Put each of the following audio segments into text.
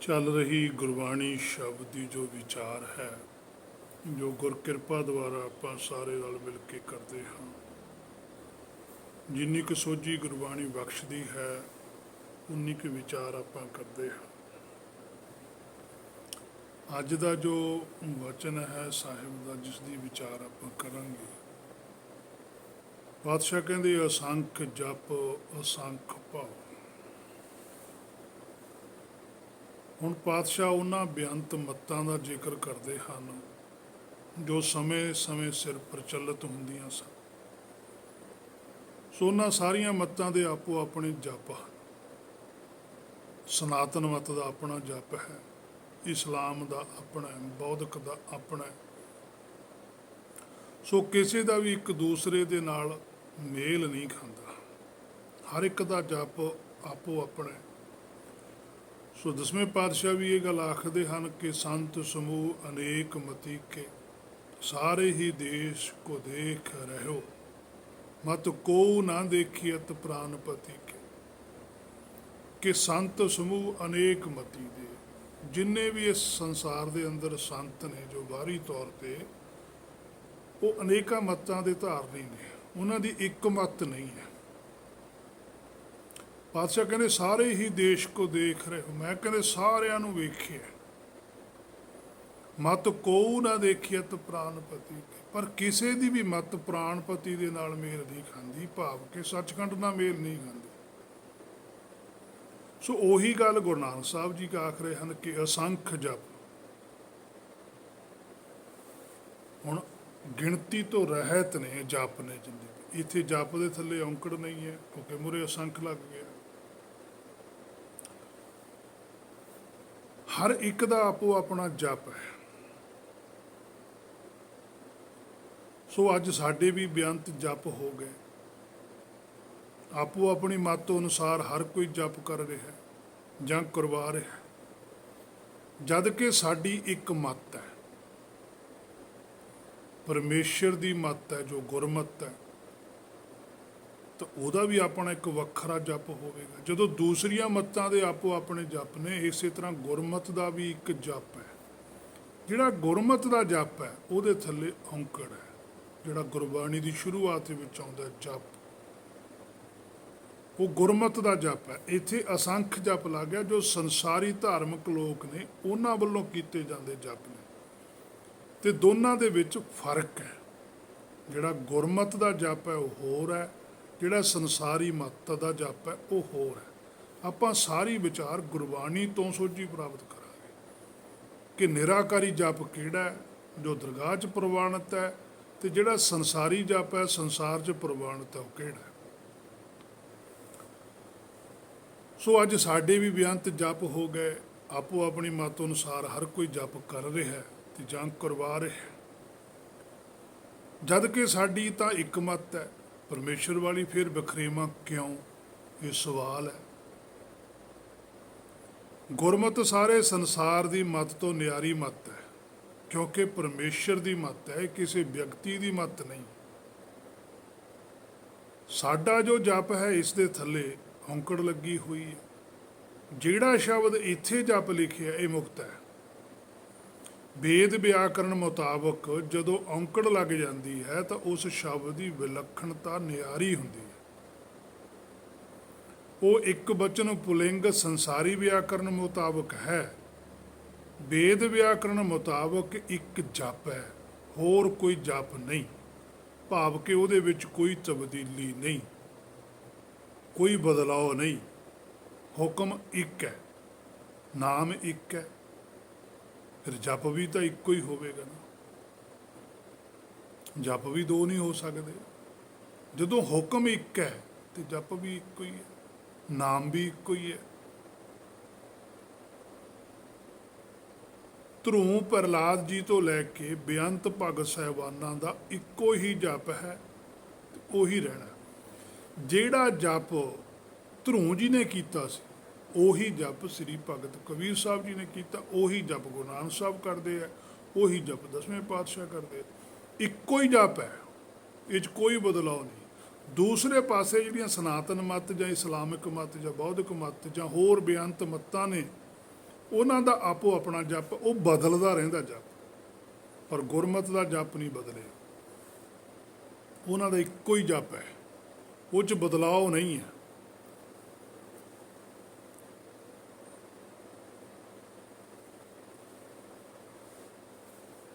ਚੱਲ ਰਹੀ ਗੁਰਬਾਣੀ ਸ਼ਬਦ ਦੀ ਜੋ ਵਿਚਾਰ ਹੈ, ਜੋ ਗੁਰ ਕਿਰਪਾ ਦੁਆਰਾ ਆਪਾਂ ਸਾਰੇ ਨਾਲ ਮਿਲ ਕੇ ਕਰਦੇ ਹਾਂ। ਜਿੰਨੀ ਕੁ ਸੋਝੀ ਗੁਰਬਾਣੀ ਬਖਸ਼ਦੀ ਹੈ ਉਨੀ ਕੁ ਵਿਚਾਰ ਆਪਾਂ ਕਰਦੇ ਹਾਂ। ਅੱਜ ਦਾ ਜੋ ਵਚਨ ਹੈ ਸਾਹਿਬ ਦਾ, ਜਿਸ ਦੀ ਵਿਚਾਰ ਆਪਾਂ ਕਰਾਂਗੇ, ਪਾਤਸ਼ਾਹ ਕਹਿੰਦੇ ਅਸੰਖ ਜਪ ਅਸੰਖ ਭਾਵ। ਹੁਣ ਪਾਤਸ਼ਾਹ ਉਹਨਾਂ ਬੇਅੰਤ ਮੱਤਾਂ ਦਾ ਜ਼ਿਕਰ ਕਰਦੇ ਹਨ ਜੋ ਸਮੇਂ ਸਮੇਂ ਸਿਰ ਪ੍ਰਚਲਿਤ ਹੁੰਦੀਆਂ ਸਨ। ਸੋ ਉਹਨਾਂ ਸਾਰੀਆਂ ਮੱਤਾਂ ਦੇ ਆਪੋ ਆਪਣੇ ਜਪ ਹਨ। ਸਨਾਤਨ ਮੱਤ ਦਾ ਆਪਣਾ ਜਪ ਹੈ, ਇਸਲਾਮ ਦਾ ਆਪਣਾ ਹੈ, ਬੌਧਿਕ ਦਾ ਆਪਣਾ ਹੈ। ਸੋ ਕਿਸੇ ਦਾ ਵੀ ਇੱਕ ਦੂਸਰੇ ਦੇ ਨਾਲ ਮੇਲ ਨਹੀਂ ਖਾਂਦਾ, ਹਰ ਇੱਕ ਦਾ ਜਪ ਆਪੋ ਆਪਣਾ ਹੈ। ਸੋ ਦਸਵੇਂ ਪਾਤਸ਼ਾਹ ਵੀ ਇਹ ਗੱਲ ਆਖਦੇ ਹਨ ਕਿ ਸੰਤ ਸਮੂਹ ਅਨੇਕ ਮਤੀ ਕੇ, ਸਾਰੇ ਹੀ ਦੇਸ਼ ਕੋ ਦੇਖ ਰਹਿਓ, ਮਤ ਕੋ ਨਾ ਦੇਖੀਅਤ ਪ੍ਰਾਨਪਤੀ ਕੇ। ਕਿ ਸੰਤ ਸਮੂਹ ਅਨੇਕ ਮਤੀ ਦੇ, ਜਿੰਨੇ ਵੀ ਇਸ ਸੰਸਾਰ ਦੇ ਅੰਦਰ ਸੰਤ ਨੇ ਜੋ ਬਾਹਰੀ ਤੌਰ ਤੇ, ਉਹ ਅਨੇਕਾਂ ਮਤਾਂ ਦੇ ਧਾਰਨੀ ਨੇ, ਉਹਨਾਂ ਦੀ ਇੱਕ ਮਤ ਨਹੀਂ ਹੈ। ਪਾਤਸ਼ਾਹ ਕਹਿੰਦੇ ਸਾਰੇ ਹੀ ਦੇਸ਼ ਕੋ ਦੇਖ ਰਹੇ ਹੋ, ਮੈਂ ਕਹਿੰਦੇ ਸਾਰਿਆਂ ਨੂੰ ਵੇਖਿਆ, ਮਤ ਕੋ ਨਾ ਦੇਖੀਅਤ ਪ੍ਰਾਨਪਤੀ ਕੇ। ਪਰ ਕਿਸੇ ਦੀ ਵੀ ਮਤ ਪ੍ਰਾਨਪਤੀ ਦੇ ਨਾਲ ਮੇਲ ਨਹੀਂ ਖਾਂਦੀ, ਭਾਵ ਕਿ ਸੱਚਖੰਡ ਨਾਲ ਮੇਲ ਨਹੀਂ ਖਾਂਦੀ। ਸੋ ਉਹੀ ਗੱਲ ਗੁਰੂ ਨਾਨਕ ਸਾਹਿਬ ਜੀ ਆਖ ਰਹੇ ਹਨ ਕਿ ਅਸੰਖ ਜਪ। ਹੁਣ ਗਿਣਤੀ ਤੋਂ ਰਹਿਤ ਨੇ ਜਪ ਨੇ ਜ਼ਿੰਦਗੀ। ਇੱਥੇ ਜਪ ਦੇ ਥੱਲੇ ਔਂਕੜ ਨਹੀਂ ਹੈ ਕਿਉਂਕਿ ਮੂਹਰੇ ਅਸੰਖ ਲੱਗ ਗਿਆ। ਹਰ ਇੱਕ ਦਾ ਆਪੋ ਆਪਣਾ ਜਪ ਹੈ। ਸੋ ਅੱਜ ਸਾਡੇ ਵੀ ਬੇਅੰਤ ਜਪ ਹੋ ਗਏ, ਆਪੋ ਆਪਣੀ ਮੱਤ ਅਨੁਸਾਰ ਹਰ ਕੋਈ ਜਪ ਕਰ ਰਿਹਾ ਜਾਂ ਕਰਵਾ ਰਿਹਾ, ਜਦ ਕਿ ਸਾਡੀ ਇੱਕ ਮੱਤ ਹੈ, ਪਰਮੇਸ਼ਰ ਦੀ ਮੱਤ ਹੈ ਜੋ ਗੁਰਮਤਿ ਹੈ, ਤਾਂ ਉਹਦਾ ਵੀ ਆਪਣਾ ਇੱਕ ਵੱਖਰਾ ਜਪ ਹੋਵੇਗਾ। ਜਦੋਂ ਦੂਸਰੀਆਂ ਮੱਤਾਂ ਦੇ ਆਪੋ ਆਪਣੇ ਜਪ ਨੇ, ਇਸੇ ਤਰ੍ਹਾਂ ਗੁਰਮਤ ਦਾ ਵੀ ਇੱਕ ਜਪ ਹੈ। ਜਿਹੜਾ ਗੁਰਮਤ ਦਾ ਜਪ ਹੈ ਉਹਦੇ ਥੱਲੇ ਔਂਕੜ ਹੈ, ਜਿਹੜਾ ਗੁਰਬਾਣੀ ਦੀ ਸ਼ੁਰੂਆਤ ਵਿੱਚ ਆਉਂਦਾ ਜਪ, ਉਹ ਗੁਰਮਤ ਦਾ ਜਪ ਹੈ। ਇੱਥੇ ਅਸੰਖ ਜਪ ਲੱਗ ਗਿਆ ਜੋ ਸੰਸਾਰੀ ਧਾਰਮਿਕ ਲੋਕ ਨੇ ਉਹਨਾਂ ਵੱਲੋਂ ਕੀਤੇ ਜਾਂਦੇ ਜਪ ਨੇ, ਤੇ ਦੋਨਾਂ ਦੇ ਵਿੱਚ ਫਰਕ ਹੈ। ਜਿਹੜਾ ਗੁਰਮਤ ਦਾ ਜਪ ਹੈ ਉਹ ਹੋਰ ਹੈ, ਜਿਹੜਾ ਸੰਸਾਰੀ ਮੱਤ ਦਾ ਜਪ ਹੈ ਉਹ ਹੋਰ ਹੈ। ਆਪਾਂ ਸਾਰੀ ਵਿਚਾਰ ਗੁਰਬਾਣੀ ਤੋਂ ਸੋਝੀ ਪ੍ਰਾਪਤ ਕਰਾਂਗੇ ਕਿ ਨਿਰਾਕਾਰੀ ਜਪ ਕਿਹੜਾ ਹੈ ਜੋ ਦਰਗਾਹ 'ਚ ਪ੍ਰਵਾਨਿਤ ਹੈ, ਤੇ ਜਿਹੜਾ ਸੰਸਾਰੀ ਜਪ ਹੈ ਸੰਸਾਰ 'ਚ ਪ੍ਰਵਾਨਿਤ ਹੈ ਉਹ ਕਿਹੜਾ ਹੈ। ਸੋ ਅੱਜ ਸਾਡੇ ਵੀ ਬੇਅੰਤ ਜਪ ਹੋ ਗਏ, ਆਪੋ ਆਪਣੀ ਮੱਤ ਅਨੁਸਾਰ ਹਰ ਕੋਈ ਜਪ ਕਰ ਰਿਹਾ ਤੇ ਜਾਂ ਕਰਵਾ ਰਿਹਾ, ਜਦ ਕਿ ਸਾਡੀ ਤਾਂ ਇੱਕ ਮੱਤ ਹੈ ਪਰਮੇਸ਼ਰ ਵਾਲੀ। ਫਿਰ ਵਖਰੇਵਾਂ ਕਿਉਂ, ਇਹ ਸਵਾਲ ਹੈ। ਗੁਰਮਤ ਸਾਰੇ ਸੰਸਾਰ ਦੀ ਮੱਤ ਤੋਂ ਨਿਆਰੀ ਮੱਤ ਹੈ, ਕਿਉਂਕਿ ਪਰਮੇਸ਼ਰ ਦੀ ਮੱਤ ਹੈ, ਕਿਸੇ ਵਿਅਕਤੀ ਦੀ ਮੱਤ ਨਹੀਂ। ਸਾਡਾ ਜੋ ਜਪ ਹੈ ਇਸ ਦੇ ਥੱਲੇ ਔਂਕੜ ਲੱਗੀ ਹੋਈ ਹੈ। ਜਿਹੜਾ ਸ਼ਬਦ ਇੱਥੇ ਜਪ ਲਿਖਿਆ ਇਹ ਮੁਕਤ ਹੈ। ਵੇਦ ਵਿਆਕਰਨ ਮੁਤਾਬਕ ਜਦੋਂ ਔਂਕੜ ਲੱਗ ਜਾਂਦੀ ਹੈ ਤਾਂ ਉਸ ਸ਼ਬਦ ਦੀ ਵਿਲੱਖਣਤਾ ਨਿਆਰੀ ਹੁੰਦੀ ਹੈ। ਉਹ ਇੱਕ ਵਚਨ ਪੁਲਿੰਗ ਸੰਸਾਰੀ ਵਿਆਕਰਨ ਮੁਤਾਬਕ ਹੈ, ਵੇਦ ਵਿਆਕਰਨ ਮੁਤਾਬਕ ਇੱਕ ਜਪ ਹੈ, ਹੋਰ ਕੋਈ ਜਪ ਨਹੀਂ। ਭਾਵ ਕਿ ਉਹਦੇ ਵਿੱਚ ਕੋਈ ਤਬਦੀਲੀ ਨਹੀਂ, ਕੋਈ ਬਦਲਾਅ ਨਹੀਂ। ਹੁਕਮ ਇੱਕ ਹੈ, ਨਾਮ ਇੱਕ ਹੈ, ਫਿਰ ਜਪ ਵੀ ਤਾਂ ਇੱਕੋ ਹੀ ਹੋਵੇਗਾ ਨਾ। ਜਪ ਵੀ ਦੋ ਨਹੀਂ ਹੋ ਸਕਦੇ। ਜਦੋਂ ਹੁਕਮ ਇੱਕ ਹੈ ਤੇ ਜਪ ਵੀ ਇੱਕੋ ਹੀ ਹੈ, ਨਾਮ ਵੀ ਇੱਕੋ ਹੀ ਹੈ। ਧਰੂ ਪ੍ਰਹਲਾਦ ਜੀ ਤੋਂ ਲੈ ਕੇ ਬੇਅੰਤ ਭਗਤ ਸਾਹਿਬਾਨਾਂ ਦਾ ਇੱਕੋ ਹੀ ਜਪ ਹੈ ਤੇ ਉਹੀ ਰਹਿਣਾ। ਜਿਹੜਾ ਜਪ ਧਰੂ ਜੀ ਨੇ ਕੀਤਾ ਸੀ ਉਹੀ ਜਪ ਸ੍ਰੀ ਭਗਤ ਕਬੀਰ ਸਾਹਿਬ ਜੀ ਨੇ ਕੀਤਾ, ਉਹੀ ਜਪ ਗੁਰੂ ਨਾਨਕ ਸਾਹਿਬ ਕਰਦੇ ਆ, ਉਹੀ ਜਪ ਦਸਵੇਂ ਪਾਤਸ਼ਾਹ ਕਰਦੇ ਆ। ਇੱਕੋ ਹੀ ਜਪ ਹੈ, ਇਹ 'ਚ ਕੋਈ ਬਦਲਾਅ ਨਹੀਂ। ਦੂਸਰੇ ਪਾਸੇ ਜਿਹੜੀਆਂ ਸਨਾਤਨ ਮੱਤ ਜਾਂ ਇਸਲਾਮਿਕ ਮੱਤ ਜਾਂ ਬੌਧਿਕ ਮੱਤ ਜਾਂ ਹੋਰ ਬੇਅੰਤ ਮੱਤਾਂ ਨੇ, ਉਹਨਾਂ ਦਾ ਆਪੋ ਆਪਣਾ ਜਪ ਉਹ ਬਦਲਦਾ ਰਹਿੰਦਾ ਜਪ, ਪਰ ਗੁਰਮਤ ਦਾ ਜਪ ਨਹੀਂ ਬਦਲਿਆ। ਉਹਨਾਂ ਦਾ ਇੱਕੋ ਹੀ ਜਪ ਹੈ, ਉਹ 'ਚ ਬਦਲਾਅ ਨਹੀਂ ਹੈ।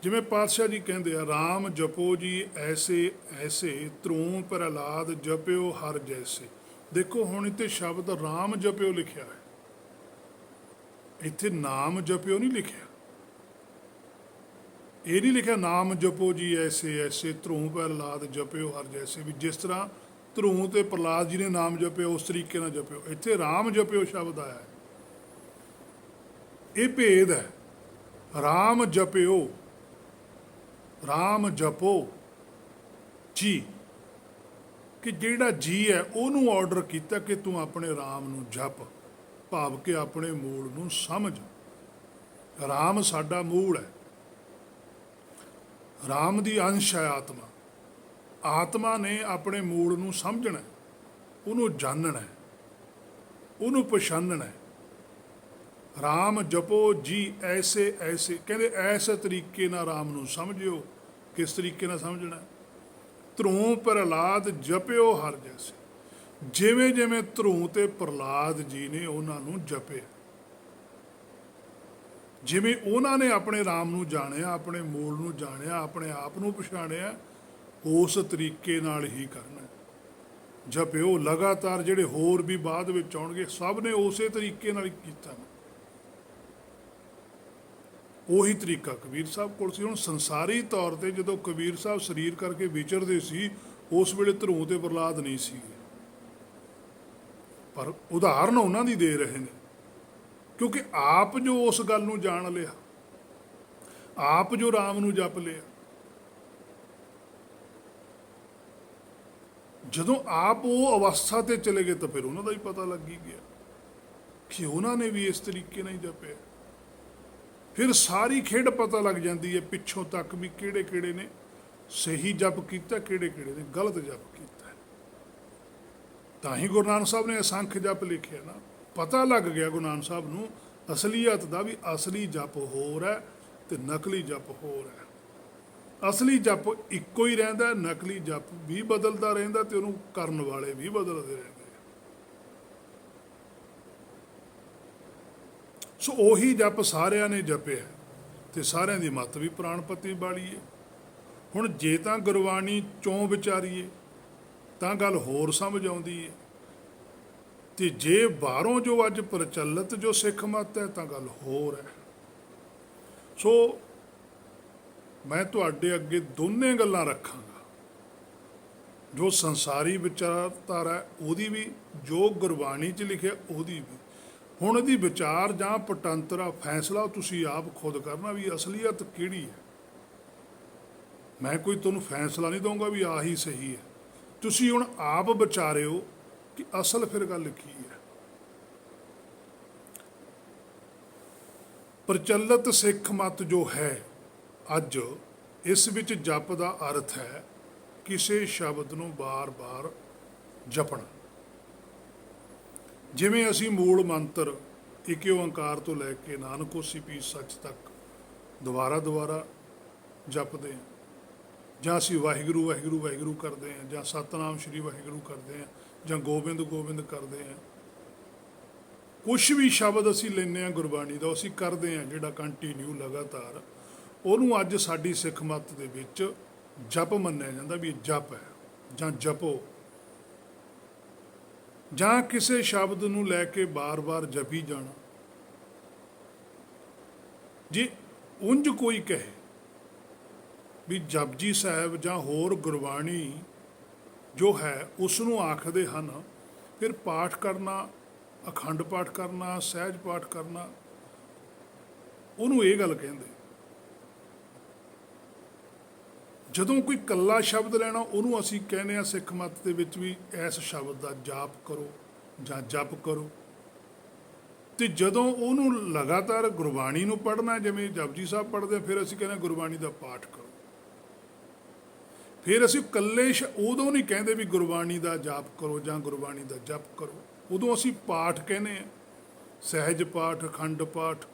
ਜਿਵੇਂ ਪਾਤਸ਼ਾਹ ਜੀ ਕਹਿੰਦੇ ਆ, ਰਾਮ ਜਪੋ ਜੀ ਐਸੇ ਐਸੇ, ਧਰੂੰ ਪ੍ਰਹਲਾਦ ਜਪਿਓ ਹਰ ਜੈਸੇ। ਦੇਖੋ ਹੁਣ ਇੱਥੇ ਸ਼ਬਦ ਰਾਮ ਜਪਿਓ ਲਿਖਿਆ ਹੈ, ਇੱਥੇ ਨਾਮ ਜਪਿਓ ਨਹੀਂ ਲਿਖਿਆ। ਇਹ ਨਹੀਂ ਲਿਖਿਆ ਨਾਮ ਜਪੋ ਜੀ ਐਸੇ ਐਸੇ, ਧਰੂੰ ਪ੍ਰਹਲਾਦ ਜਪਿਓ ਹਰ ਜੈਸੇ, ਵੀ ਜਿਸ ਤਰ੍ਹਾਂ ਧਰੂੰ ਤੇ ਪ੍ਰਹਲਾਦ ਜੀ ਨੇ ਨਾਮ ਜਪਿਓ ਉਸ ਤਰੀਕੇ ਨਾਲ ਜਪਿਓ। ਇੱਥੇ ਰਾਮ ਜਪਿਓ ਸ਼ਬਦ ਆਇਆ ਹੈ, ਇਹ ਭੇਦ ਹੈ। ਰਾਮ ਜਪਿਓ, ਰਾਮ ਜਪੋ ਜੀ, ਕਿ ਜਿਹੜਾ ਜੀ ਹੈ ਉਹਨੂੰ ਆਰਡਰ ਕੀਤਾ ਕਿ ਤੂੰ ਆਪਣੇ ਰਾਮ ਨੂੰ ਜਪ, ਭਾਵ ਕਿ ਆਪਣੇ ਮੂਲ ਨੂੰ ਸਮਝ। ਰਾਮ ਸਾਡਾ ਮੂਲ ਹੈ, ਰਾਮ ਦੀ ਅੰਸ਼ ਹੈ ਆਤਮਾ। ਆਤਮਾ ਨੇ ਆਪਣੇ ਮੂਲ ਨੂੰ ਸਮਝਣਾ, ਉਹਨੂੰ ਜਾਣਨਾ, ਉਹਨੂੰ ਪਛਾਣਨਾ। ਰਾਮ ਜਪੋ ਜੀ ਐਸੇ ਐਸੇ, ਕਹਿੰਦੇ ਐਸੇ ਤਰੀਕੇ ਨਾਲ ਰਾਮ ਨੂੰ ਸਮਝਿਓ। ਕਿਸ ਤਰੀਕੇ ਨਾਲ ਸਮਝਣਾ? ਧਰੂੰ ਪ੍ਰਹਲਾਦ ਜਪਿਓ ਹਰ ਜੈਸੇ, ਜਿਵੇਂ ਜਿਵੇਂ ਧਰੂੰ ਤੇ ਪ੍ਰਹਲਾਦ ਜੀ ਨੇ ਉਹਨਾਂ ਨੂੰ ਜਪਿਆ, ਜਿਵੇਂ ਉਹਨਾਂ ਨੇ ਆਪਣੇ ਰਾਮ ਨੂੰ ਜਾਣਿਆ, ਆਪਣੇ ਮੂਲ ਨੂੰ ਜਾਣਿਆ, ਆਪਣੇ ਆਪ ਨੂੰ ਪਛਾਣਿਆ, ਉਸ ਤਰੀਕੇ ਨਾਲ ਹੀ ਕਰਨਾ। ਜਪਿਓ ਲਗਾਤਾਰ, ਜਿਹੜੇ ਹੋਰ ਵੀ ਬਾਅਦ ਵਿੱਚ ਆਉਣਗੇ ਸਭ ਨੇ ਉਸੇ ਤਰੀਕੇ ਨਾਲ ਹੀ ਕੀਤਾ। ਉਹੀ ਤਰੀਕਾ ਕਬੀਰ ਸਾਹਿਬ ਕੋਲ ਸੀ। ਹੁਣ ਸੰਸਾਰੀ ਤੌਰ ਤੇ ਜਦੋਂ ਕਬੀਰ ਸਾਹਿਬ ਸਰੀਰ ਕਰਕੇ ਵਿਚਰਦੇ ਸੀ, ਉਸ ਵੇਲੇ ਧਰੂੰ ਤੇ ਪ੍ਰਹਲਾਦ ਨਹੀਂ ਸੀ, ਪਰ ਉਦਾਹਰਨ ਉਹਨਾਂ ਦੀ ਦੇ ਰਹੇ ਨੇ, ਕਿਉਂਕਿ ਆਪ ਜੋ ਉਸ ਗੱਲ ਨੂੰ ਜਾਣ ਲਿਆ, ਆਪ ਜੋ ਰਾਮ ਨੂੰ ਜਪ ਲਿਆ, ਜਦੋਂ ਆਪ ਉਹ ਅਵਸਥਾ ਤੇ ਚਲੇ ਗਏ ਤਾਂ ਫਿਰ ਉਹਨਾਂ ਦਾ ਹੀ ਪਤਾ ਲੱਗ ਹੀ ਗਿਆ ਕਿ ਉਹਨਾਂ ਨੇ ਵੀ ਇਸ ਤਰੀਕੇ ਨਾਲ ਹੀ ਜਪਿਆ। ਫਿਰ ਸਾਰੀ ਖੇਡ ਪਤਾ ਲੱਗ ਜਾਂਦੀ ਹੈ ਪਿੱਛੋਂ ਤੱਕ ਵੀ ਕਿਹੜੇ ਕਿਹੜੇ ਨੇ ਸਹੀ ਜਪ ਕੀਤਾ, ਕਿਹੜੇ ਕਿਹੜੇ ਨੇ ਗਲਤ ਜਪ ਕੀਤਾ। ਤਾਂ ਹੀ ਗੁਰੂ ਨਾਨਕ ਸਾਹਿਬ ਨੇ ਅਸੰਖ ਜਪ ਲਿਖਿਆ ਨਾ। ਪਤਾ ਲੱਗ ਗਿਆ ਗੁਰੂ ਨਾਨਕ ਸਾਹਿਬ ਨੂੰ ਅਸਲੀਅਤ ਦਾ, ਵੀ ਅਸਲੀ ਜਪ ਹੋਰ ਹੈ ਤੇ ਨਕਲੀ ਜਪ ਹੋਰ ਹੈ। ਅਸਲੀ ਜਪ ਇੱਕੋ ਹੀ ਰਹਿੰਦਾ, ਨਕਲੀ ਜਪ ਵੀ ਬਦਲਦਾ ਰਹਿੰਦਾ ਤੇ ਉਹਨੂੰ ਕਰਨ ਵਾਲੇ ਵੀ ਬਦਲਦੇ ਰਹਿੰਦੇ। ਸੋ ਉਹੀ ਜਪ ਸਾਰਿਆਂ ਨੇ ਜਪਿਆ ਤੇ ਸਾਰਿਆਂ ਦੀ ਮੱਤ ਵੀ ਪ੍ਰਾਣਪਤੀ ਵਾਲੀ ਹੈ। ਹੁਣ ਜੇ ਤਾਂ ਗੁਰਬਾਣੀ ਚੋਂ ਵਿਚਾਰੀਏ ਤਾਂ ਗੱਲ ਹੋਰ ਸਮਝ ਆਉਂਦੀ ਹੈ, ਤੇ ਜੇ ਬਾਹਰੋਂ ਜੋ ਅੱਜ ਪ੍ਰਚਲਿਤ ਜੋ ਸਿੱਖ ਮੱਤ ਹੈ ਤਾਂ ਗੱਲ ਹੋਰ ਹੈ। ਸੋ ਮੈਂ ਤੁਹਾਡੇ ਅੱਗੇ ਦੋਨੇ ਗੱਲਾਂ ਰੱਖਾਂਗਾ, ਜੋ ਸੰਸਾਰੀ ਵਿਚਾਰਧਾਰਾ ਉਹਦੀ ਵੀ, ਜੋ ਗੁਰਬਾਣੀ 'ਚ ਲਿਖਿਆ ਉਹਦੀ ਵੀ। ਹੁਣ ਇਹਦੀ ਵਿਚਾਰ ਜਾਂ ਪਟੰਤਰਾ ਫੈਸਲਾ ਤੁਸੀਂ ਆਪ ਖੁਦ ਕਰਨਾ ਵੀ ਅਸਲੀਅਤ ਕਿਹੜੀ ਹੈ। ਮੈਂ ਕੋਈ ਤੁਹਾਨੂੰ ਫੈਸਲਾ ਨਹੀਂ ਦਊਂਗਾ ਵੀ ਆਹੀ ਸਹੀ ਹੈ, ਤੁਸੀਂ ਹੁਣ ਆਪ ਵਿਚਾਰਿਓ ਕਿ ਅਸਲ ਫਿਰ ਗੱਲ ਕੀ ਹੈ। ਪ੍ਰਚਲਿਤ ਸਿੱਖ ਮਤ ਜੋ ਹੈ ਅੱਜ, ਇਸ ਵਿੱਚ ਜਪ ਦਾ ਅਰਥ ਹੈ ਕਿਸੇ ਸ਼ਬਦ ਨੂੰ ਬਾਰ-ਬਾਰ ਜਪਣਾ। ਜਿਵੇਂ ਅਸੀਂ ਮੂਲ ਮੰਤਰ ਏਕ ਓੰਕਾਰ ਤੋਂ ਲੈ ਕੇ ਨਾਨਕ ਹੋਸੀ ਭੀ ਸੱਚ ਤੱਕ ਦੁਬਾਰਾ ਦੁਬਾਰਾ ਜਪਦੇ ਹਾਂ, ਜਾਂ ਅਸੀਂ ਵਾਹਿਗੁਰੂ ਵਾਹਿਗੁਰੂ ਵਾਹਿਗੁਰੂ ਕਰਦੇ ਹਾਂ, ਜਾਂ ਸਤਨਾਮ ਸ਼੍ਰੀ ਵਾਹਿਗੁਰੂ ਕਰਦੇ ਹਾਂ, ਜਾਂ ਗੋਬਿੰਦ ਗੋਬਿੰਦ ਕਰਦੇ ਹਾਂ। ਕੁਛ ਵੀ ਸ਼ਬਦ ਅਸੀਂ ਲੈਂਦੇ ਹਾਂ ਗੁਰਬਾਣੀ ਦਾ, ਅਸੀਂ ਕਰਦੇ ਹਾਂ ਜਿਹੜਾ ਕੰਟੀਨਿਊ ਲਗਾਤਾਰ, ਉਹਨੂੰ ਅੱਜ ਸਾਡੀ ਸਿੱਖ ਮੱਤ ਦੇ ਵਿੱਚ ਜਪ ਮੰਨਿਆ ਜਾਂਦਾ ਵੀ ਇਹ ਜਪ ਹੈ ਜਾਂ ਜਪੋ। ਜਾਂ ਕਿਸੇ ਸ਼ਬਦ ਨੂੰ ਲੈ ਕੇ ਬਾਰ-ਬਾਰ ਜਪੀ ਜਾਣਾ। ਜੇ ਉਂਝ ਕੋਈ ਕਹੇ ਵੀ ਜਪਜੀ ਸਾਹਿਬ ਜਾਂ ਹੋਰ ਗੁਰਬਾਣੀ ਜੋ ਹੈ ਉਸ ਨੂੰ ਆਖਦੇ ਹਨ, ਫਿਰ ਪਾਠ ਕਰਨਾ, ਅਖੰਡ ਪਾਠ ਕਰਨਾ, ਸਹਿਜ ਪਾਠ ਕਰਨਾ, ਉਹਨੂੰ ਇਹ ਗੱਲ ਕਹਿੰਦੇ। ਜਦੋਂ ਕੋਈ ਇਕੱਲਾ ਸ਼ਬਦ ਲੈਣਾ ਉਹਨੂੰ ਅਸੀਂ ਕਹਿੰਦੇ ਹਾਂ ਸਿੱਖ ਮੱਤ ਦੇ ਵਿੱਚ ਵੀ ਇਸ ਸ਼ਬਦ ਦਾ ਜਾਪ ਕਰੋ ਜਾਂ ਜਪ ਕਰੋ। ਤੇ ਜਦੋਂ ਉਹਨੂੰ ਲਗਾਤਾਰ ਗੁਰਬਾਣੀ ਨੂੰ ਪੜ੍ਹਨਾ, ਜਿਵੇਂ ਜਪਜੀ ਸਾਹਿਬ ਪੜ੍ਹਦੇ, ਫਿਰ ਅਸੀਂ ਕਹਿੰਦੇ ਗੁਰਬਾਣੀ ਦਾ ਪਾਠ ਕਰੋ। ਫਿਰ ਅਸੀਂ ਇਕੱਲੇ ਉਦੋਂ ਨਹੀਂ ਕਹਿੰਦੇ ਵੀ ਗੁਰਬਾਣੀ ਦਾ ਜਾਪ ਕਰੋ ਜਾਂ ਗੁਰਬਾਣੀ ਦਾ ਜਪ ਕਰੋ, ਉਦੋਂ ਅਸੀਂ ਪਾਠ ਕਹਿੰਦੇ ਹਾਂ। ਸਹਿਜ ਪਾਠ, ਅਖੰਡ ਪਾਠ,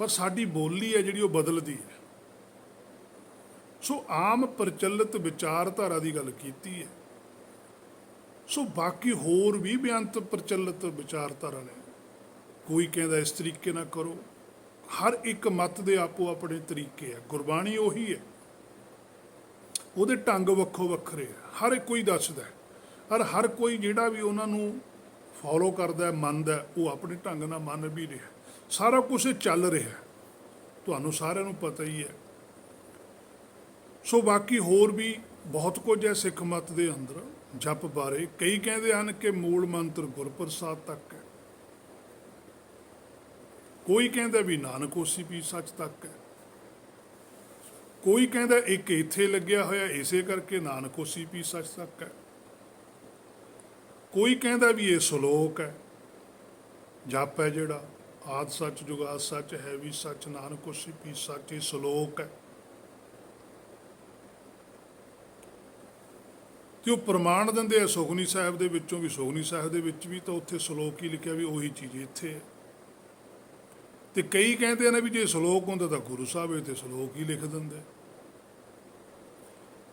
ਪਰ ਸਾਡੀ ਬੋਲੀ ਹੈ ਜਿਹੜੀ ਉਹ ਬਦਲਦੀ ਹੈ। ਸੋ ਆਮ ਪ੍ਰਚਲਿਤ ਵਿਚਾਰਧਾਰਾ ਦੀ ਗੱਲ ਕੀਤੀ ਹੈ। ਸੋ ਬਾਕੀ ਹੋਰ ਵੀ ਬੇਅੰਤ ਪ੍ਰਚਲਿਤ ਵਿਚਾਰਧਾਰਾ ਨੇ। ਕੋਈ ਕਹਿੰਦਾ ਇਸ ਤਰੀਕੇ ਨਾਲ ਕਰੋ। ਹਰ ਇੱਕ ਮਤ ਦੇ ਆਪੋ ਆਪਣੇ ਤਰੀਕੇ ਆ। ਗੁਰਬਾਣੀ ਉਹੀ ਹੈ, ਉਹਦੇ ਢੰਗ ਵੱਖੋ ਵੱਖਰੇ ਆ। ਹਰ ਇੱਕ ਕੋਈ ਦੱਸਦਾ, ਪਰ ਹਰ ਕੋਈ ਜਿਹੜਾ ਵੀ ਉਹਨਾਂ ਨੂੰ ਫੋਲੋ ਕਰਦਾ, ਮੰਨਦਾ, ਉਹ ਆਪਣੇ ਢੰਗ ਨਾਲ ਮੰਨ ਵੀ ਰਿਹਾ। ਸਾਰਾ ਕੁਝ ਚੱਲ ਰਿਹਾ, ਤੁਹਾਨੂੰ ਸਾਰਿਆਂ ਨੂੰ ਪਤਾ ਹੀ ਹੈ। ਸੋ ਬਾਕੀ ਹੋਰ ਵੀ ਬਹੁਤ ਕੁਝ ਹੈ ਸਿੱਖ ਮਤ ਦੇ ਅੰਦਰ। ਜਪ ਬਾਰੇ ਕਈ ਕਹਿੰਦੇ ਹਨ ਕਿ ਮੂਲ ਮੰਤਰ ਗੁਰਪ੍ਰਸਾਦ ਤੱਕ ਹੈ। ਕੋਈ ਕਹਿੰਦਾ ਵੀ ਨਾਨਕ ਹੋਸੀ ਵੀ ਸੱਚ ਤੱਕ ਹੈ। ਕੋਈ ਕਹਿੰਦਾ ਇੱਕ ਇੱਥੇ ਲੱਗਿਆ ਹੋਇਆ, ਇਸੇ ਕਰਕੇ ਨਾਨਕ ਹੋਸੀ ਵੀ ਸੱਚ ਤੱਕ ਹੈ। ਕੋਈ ਕਹਿੰਦਾ ਵੀ ਇਹ ਸ਼ਲੋਕ ਹੈ, ਜਪ ਹੈ ਜਿਹੜਾ, ਆਦਿ ਸੱਚ ਜੁਗਾਦ ਸੱਚ ਹੈ ਵੀ ਸੱਚ ਨਾਨਕ ਹੋਸੀ ਵੀ ਸੱਚ, ਇਹ ਸ਼ਲੋਕ ਹੈ। ਤੇ ਉਹ ਪ੍ਰਮਾਣ ਦਿੰਦੇ ਆ ਸੁਖਮਨੀ ਸਾਹਿਬ ਦੇ ਵਿੱਚੋਂ ਵੀ। ਸੁਖਮਨੀ ਸਾਹਿਬ ਦੇ ਵਿੱਚ ਵੀ ਤਾਂ ਉੱਥੇ ਸ਼ਲੋਕ ਹੀ ਲਿਖਿਆ ਵੀ ਉਹੀ ਚੀਜ਼ ਇੱਥੇ ਹੈ। ਤੇ ਕਈ ਕਹਿੰਦੇ ਨੇ ਵੀ ਜੇ ਸ਼ਲੋਕ ਹੁੰਦਾ ਤਾਂ ਗੁਰੂ ਸਾਹਿਬ ਇਹ ਤੇ ਸ਼ਲੋਕ ਹੀ ਲਿਖ ਦਿੰਦੇ।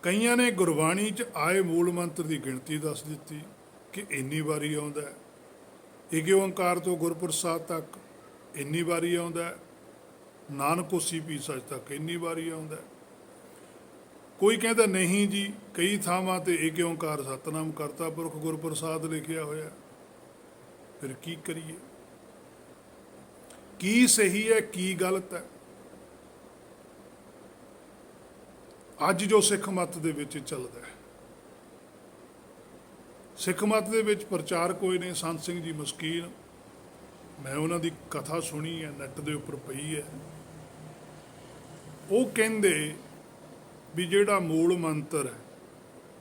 ਕਈਆਂ ਨੇ ਗੁਰਬਾਣੀ 'ਚ ਆਏ ਮੂਲ ਮੰਤਰ ਦੀ ਗਿਣਤੀ ਦੱਸ ਦਿੱਤੀ ਕਿ ਇੰਨੀ ਵਾਰੀ ਆਉਂਦਾ ਹੈ। ਏਕ ਓੰਕਾਰ ਤੋਂ ਗੁਰਪ੍ਰਸਾਦ ਤੱਕ ਇੰਨੀ ਵਾਰੀ ਆਉਂਦਾ ਹੈ। ਨਾਨਕ ਹੋਸੀ ਵੀ ਸੱਚ ਤੱਕ ਇੰਨੀ ਵਾਰੀ ਆਉਂਦਾ ਹੈ। ਕੋਈ ਕਹਿੰਦਾ ਨਹੀਂ ਜੀ, ਕਈ ਥਾਵਾਂ ਤੇ ਏਕ ਓੰਕਾਰ ਸਤਿਨਾਮ ਕਰਤਾ ਪੁਰਖ ਗੁਰਪ੍ਰਸਾਦ ਲਿਖਿਆ ਹੋਇਆ। ਫਿਰ ਕੀ ਕਰੀਏ? ਕੀ ਸਹੀ ਹੈ, ਕੀ ਗਲਤ ਹੈ? ਅੱਜ ਜੋ ਸਿੱਖ ਮੱਤ ਦੇ ਵਿੱਚ ਚੱਲਦਾ ਹੈ, ਸਿੱਖ ਮੱਤ ਦੇ ਵਿੱਚ ਪ੍ਰਚਾਰ ਕੋਈ ਨੇ ਸੰਤ ਸਿੰਘ ਜੀ ਮਸਕੀਨ, ਮੈਂ ਉਹਨਾਂ ਦੀ ਕਥਾ ਸੁਣੀ ਹੈ, ਨੈੱਟ ਦੇ ਉੱਪਰ ਪਈ ਹੈ। ਉਹ ਕਹਿੰਦੇ ਵੀ ਜਿਹੜਾ ਮੂਲ ਮੰਤਰ ਹੈ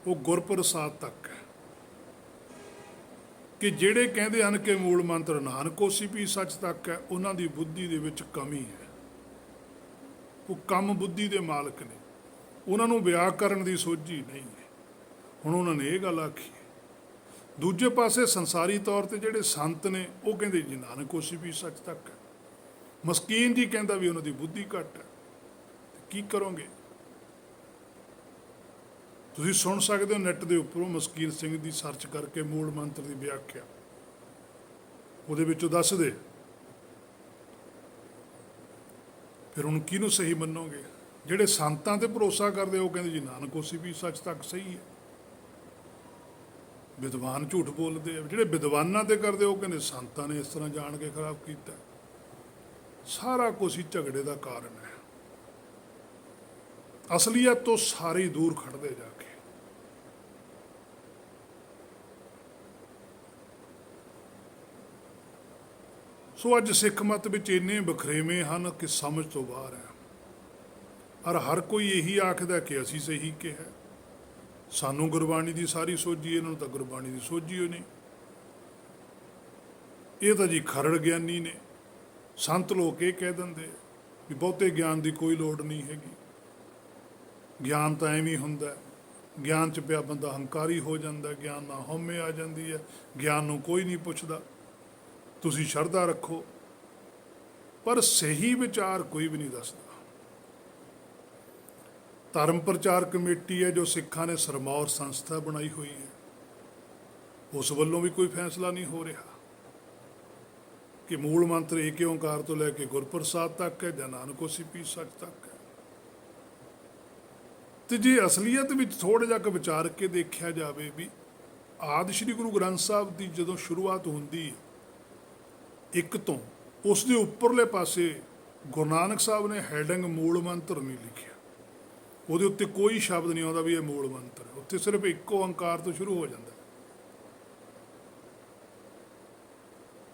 ਉਹ ਗੁਰਪ੍ਰਸਾਦ ਤੱਕ ਹੈ। ਕਿ ਜਿਹੜੇ ਕਹਿੰਦੇ ਹਨ ਕਿ ਮੂਲ ਮੰਤਰ ਨਾਨਕ ਹੋਸੀ ਵੀ ਸੱਚ ਤੱਕ ਹੈ, ਉਹਨਾਂ ਦੀ ਬੁੱਧੀ ਦੇ ਵਿੱਚ ਕਮੀ ਹੈ। ਉਹ ਕਮ ਬੁੱਧੀ ਦੇ ਮਾਲਕ ਨੇ, ਉਹਨਾਂ ਨੂੰ ਵਿਆਕਰਨ ਦੀ ਸੋਝੀ ਨਹੀਂ ਹੈ। ਹੁਣ ਉਹਨਾਂ ਨੇ ਇਹ ਗੱਲ ਆਖੀ। ਦੂਜੇ ਪਾਸੇ ਸੰਸਾਰੀ ਤੌਰ ਤੇ ਜਿਹੜੇ ਸੰਤ ਨੇ ਉਹ ਕਹਿੰਦੇ ਜੀ ਨਾਨਕ ਹੋਸੀ ਵੀ ਸੱਚ ਤੱਕ ਹੈ। ਮਸਕੀਨ ਜੀ ਕਹਿੰਦਾ ਵੀ ਉਹਨਾਂ ਦੀ ਬੁੱਧੀ ਘੱਟ ਹੈ। ਕੀ ਕਰੋਗੇ? ਤੁਸੀਂ ਸੁਣ ਸਕਦੇ ਹੋ ਨੈੱਟ ਦੇ ਉੱਪਰੋਂ ਮਸਕੀਨ ਸਿੰਘ ਦੀ ਸਰਚ ਕਰਕੇ ਮੂਲ ਮੰਤਰ ਦੀ ਵਿਆਖਿਆ, ਉਹਦੇ ਵਿੱਚੋਂ ਦੱਸਦੇ। ਫਿਰ ਹੁਣ ਕਿਹਨੂੰ ਸਹੀ ਮੰਨੋਗੇ? ਜਿਹੜੇ ਸੰਤਾਂ ਤੇ ਭਰੋਸਾ ਕਰਦੇ ਉਹ ਕਹਿੰਦੇ ਜੀ ਨਾਨਕ ਹੋਸੀ ਵੀ ਸੱਚ ਤੱਕ ਸਹੀ ਹੈ। ਵਿਦਵਾਨ ਝੂਠ ਬੋਲਦੇ ਆ। ਜਿਹੜੇ ਵਿਦਵਾਨਾਂ ਤੇ ਕਰਦੇ ਉਹ ਕਹਿੰਦੇ ਸੰਤਾਂ ਨੇ ਇਸ ਤਰ੍ਹਾਂ ਜਾਣ ਕੇ ਖਰਾਬ ਕੀਤਾ। ਸਾਰਾ ਕੁਝ ਹੀ ਝਗੜੇ ਦਾ ਕਾਰਨ ਹੈ। ਅਸਲੀਅਤ ਤੋਂ ਸਾਰੇ ਦੂਰ ਖੜਦੇ ਜਾ ਕੇ। ਸੋ ਅੱਜ ਸਿੱਖ ਮਤ ਵਿੱਚ ਇੰਨੇ ਵਖਰੇਵੇਂ ਹਨ ਕਿ ਸਮਝ ਤੋਂ ਬਾਹਰ ਹੈ। ਔਰ ਹਰ ਕੋਈ ਇਹੀ ਆਖਦਾ ਕਿ ਅਸੀਂ ਸਹੀ ਕਿਹਾ, ਸਾਨੂੰ ਗੁਰਬਾਣੀ ਦੀ ਸਾਰੀ ਸੋਝੀ, ਇਹਨਾਂ ਨੂੰ ਤਾਂ ਗੁਰਬਾਣੀ ਦੀ ਸੋਝੀ ਹੋ ਨਹੀਂ। ਇਹ ਤਾਂ ਜੀ ਖਰੜ ਗਿਆਨੀ ਨੇ। ਸੰਤ ਲੋਕ ਇਹ ਕਹਿ ਦਿੰਦੇ ਵੀ ਬਹੁਤੇ ਗਿਆਨ ਦੀ ਕੋਈ ਲੋੜ ਨਹੀਂ ਹੈਗੀ, ਗਿਆਨ ਤਾਂ ਐਵੇਂ ਹੁੰਦਾ। ਗਿਆਨ 'ਚ ਪਿਆ ਬੰਦਾ ਹੰਕਾਰੀ ਹੋ ਜਾਂਦਾ, ਗਿਆਨ ਨਾਲ ਹਉਮੈ ਆ ਜਾਂਦੀ ਹੈ, ਗਿਆਨ ਨੂੰ ਕੋਈ ਨਹੀਂ ਪੁੱਛਦਾ, ਤੁਸੀਂ ਸ਼ਰਧਾ ਰੱਖੋ। ਪਰ ਸਹੀ ਵਿਚਾਰ ਕੋਈ ਵੀ ਨਹੀਂ ਦੱਸਦਾ। ਧਰਮ ਪ੍ਰਚਾਰ ਕਮੇਟੀ ਹੈ ਜੋ ਸਿੱਖਾਂ ਨੇ ਸਰਮੌਰ ਸੰਸਥਾ ਬਣਾਈ ਹੋਈ ਹੈ, ਉਸ ਵੱਲੋਂ ਵੀ ਕੋਈ ਫੈਸਲਾ ਨਹੀਂ ਹੋ ਰਿਹਾ ਕਿ ਮੂਲ ਮੰਤਰ ਏਕ ਓੰਕਾਰ ਤੋਂ ਲੈ ਕੇ ਗੁਰਪ੍ਰਸਾਦ ਤੱਕ ਹੈ ਜਾਂ ਨਾਨਕ ਹੋਸੀ ਵੀ ਸੱਚ ਤੱਕ ਹੈ। ਤੇ ਜੇ ਅਸਲੀਅਤ ਵਿੱਚ ਥੋੜ੍ਹਾ ਜਿਹਾ ਕੁ ਵਿਚਾਰ ਕੇ ਦੇਖਿਆ ਜਾਵੇ ਵੀ ਆਦਿ ਸ਼੍ਰੀ ਗੁਰੂ ਗ੍ਰੰਥ ਸਾਹਿਬ ਦੀ ਜਦੋਂ ਸ਼ੁਰੂਆਤ ਹੁੰਦੀ ਹੈ ਇੱਕ ਤੋਂ, ਉਸ ਦੇ ਉੱਪਰਲੇ ਪਾਸੇ ਗੁਰੂ ਨਾਨਕ ਸਾਹਿਬ ਨੇ ਹੈਡਿੰਗ ਮੂਲ ਮੰਤਰ ਨਹੀਂ ਲਿਖਿਆ। ਉਹਦੇ ਉੱਤੇ ਕੋਈ ਸ਼ਬਦ ਨਹੀਂ ਆਉਂਦਾ ਵੀ ਇਹ ਮੂਲ ਮੰਤਰ ਹੈ। ਉੱਥੇ ਸਿਰਫ ਇੱਕੋ ਓੰਕਾਰ ਤੋਂ ਸ਼ੁਰੂ ਹੋ ਜਾਂਦਾ।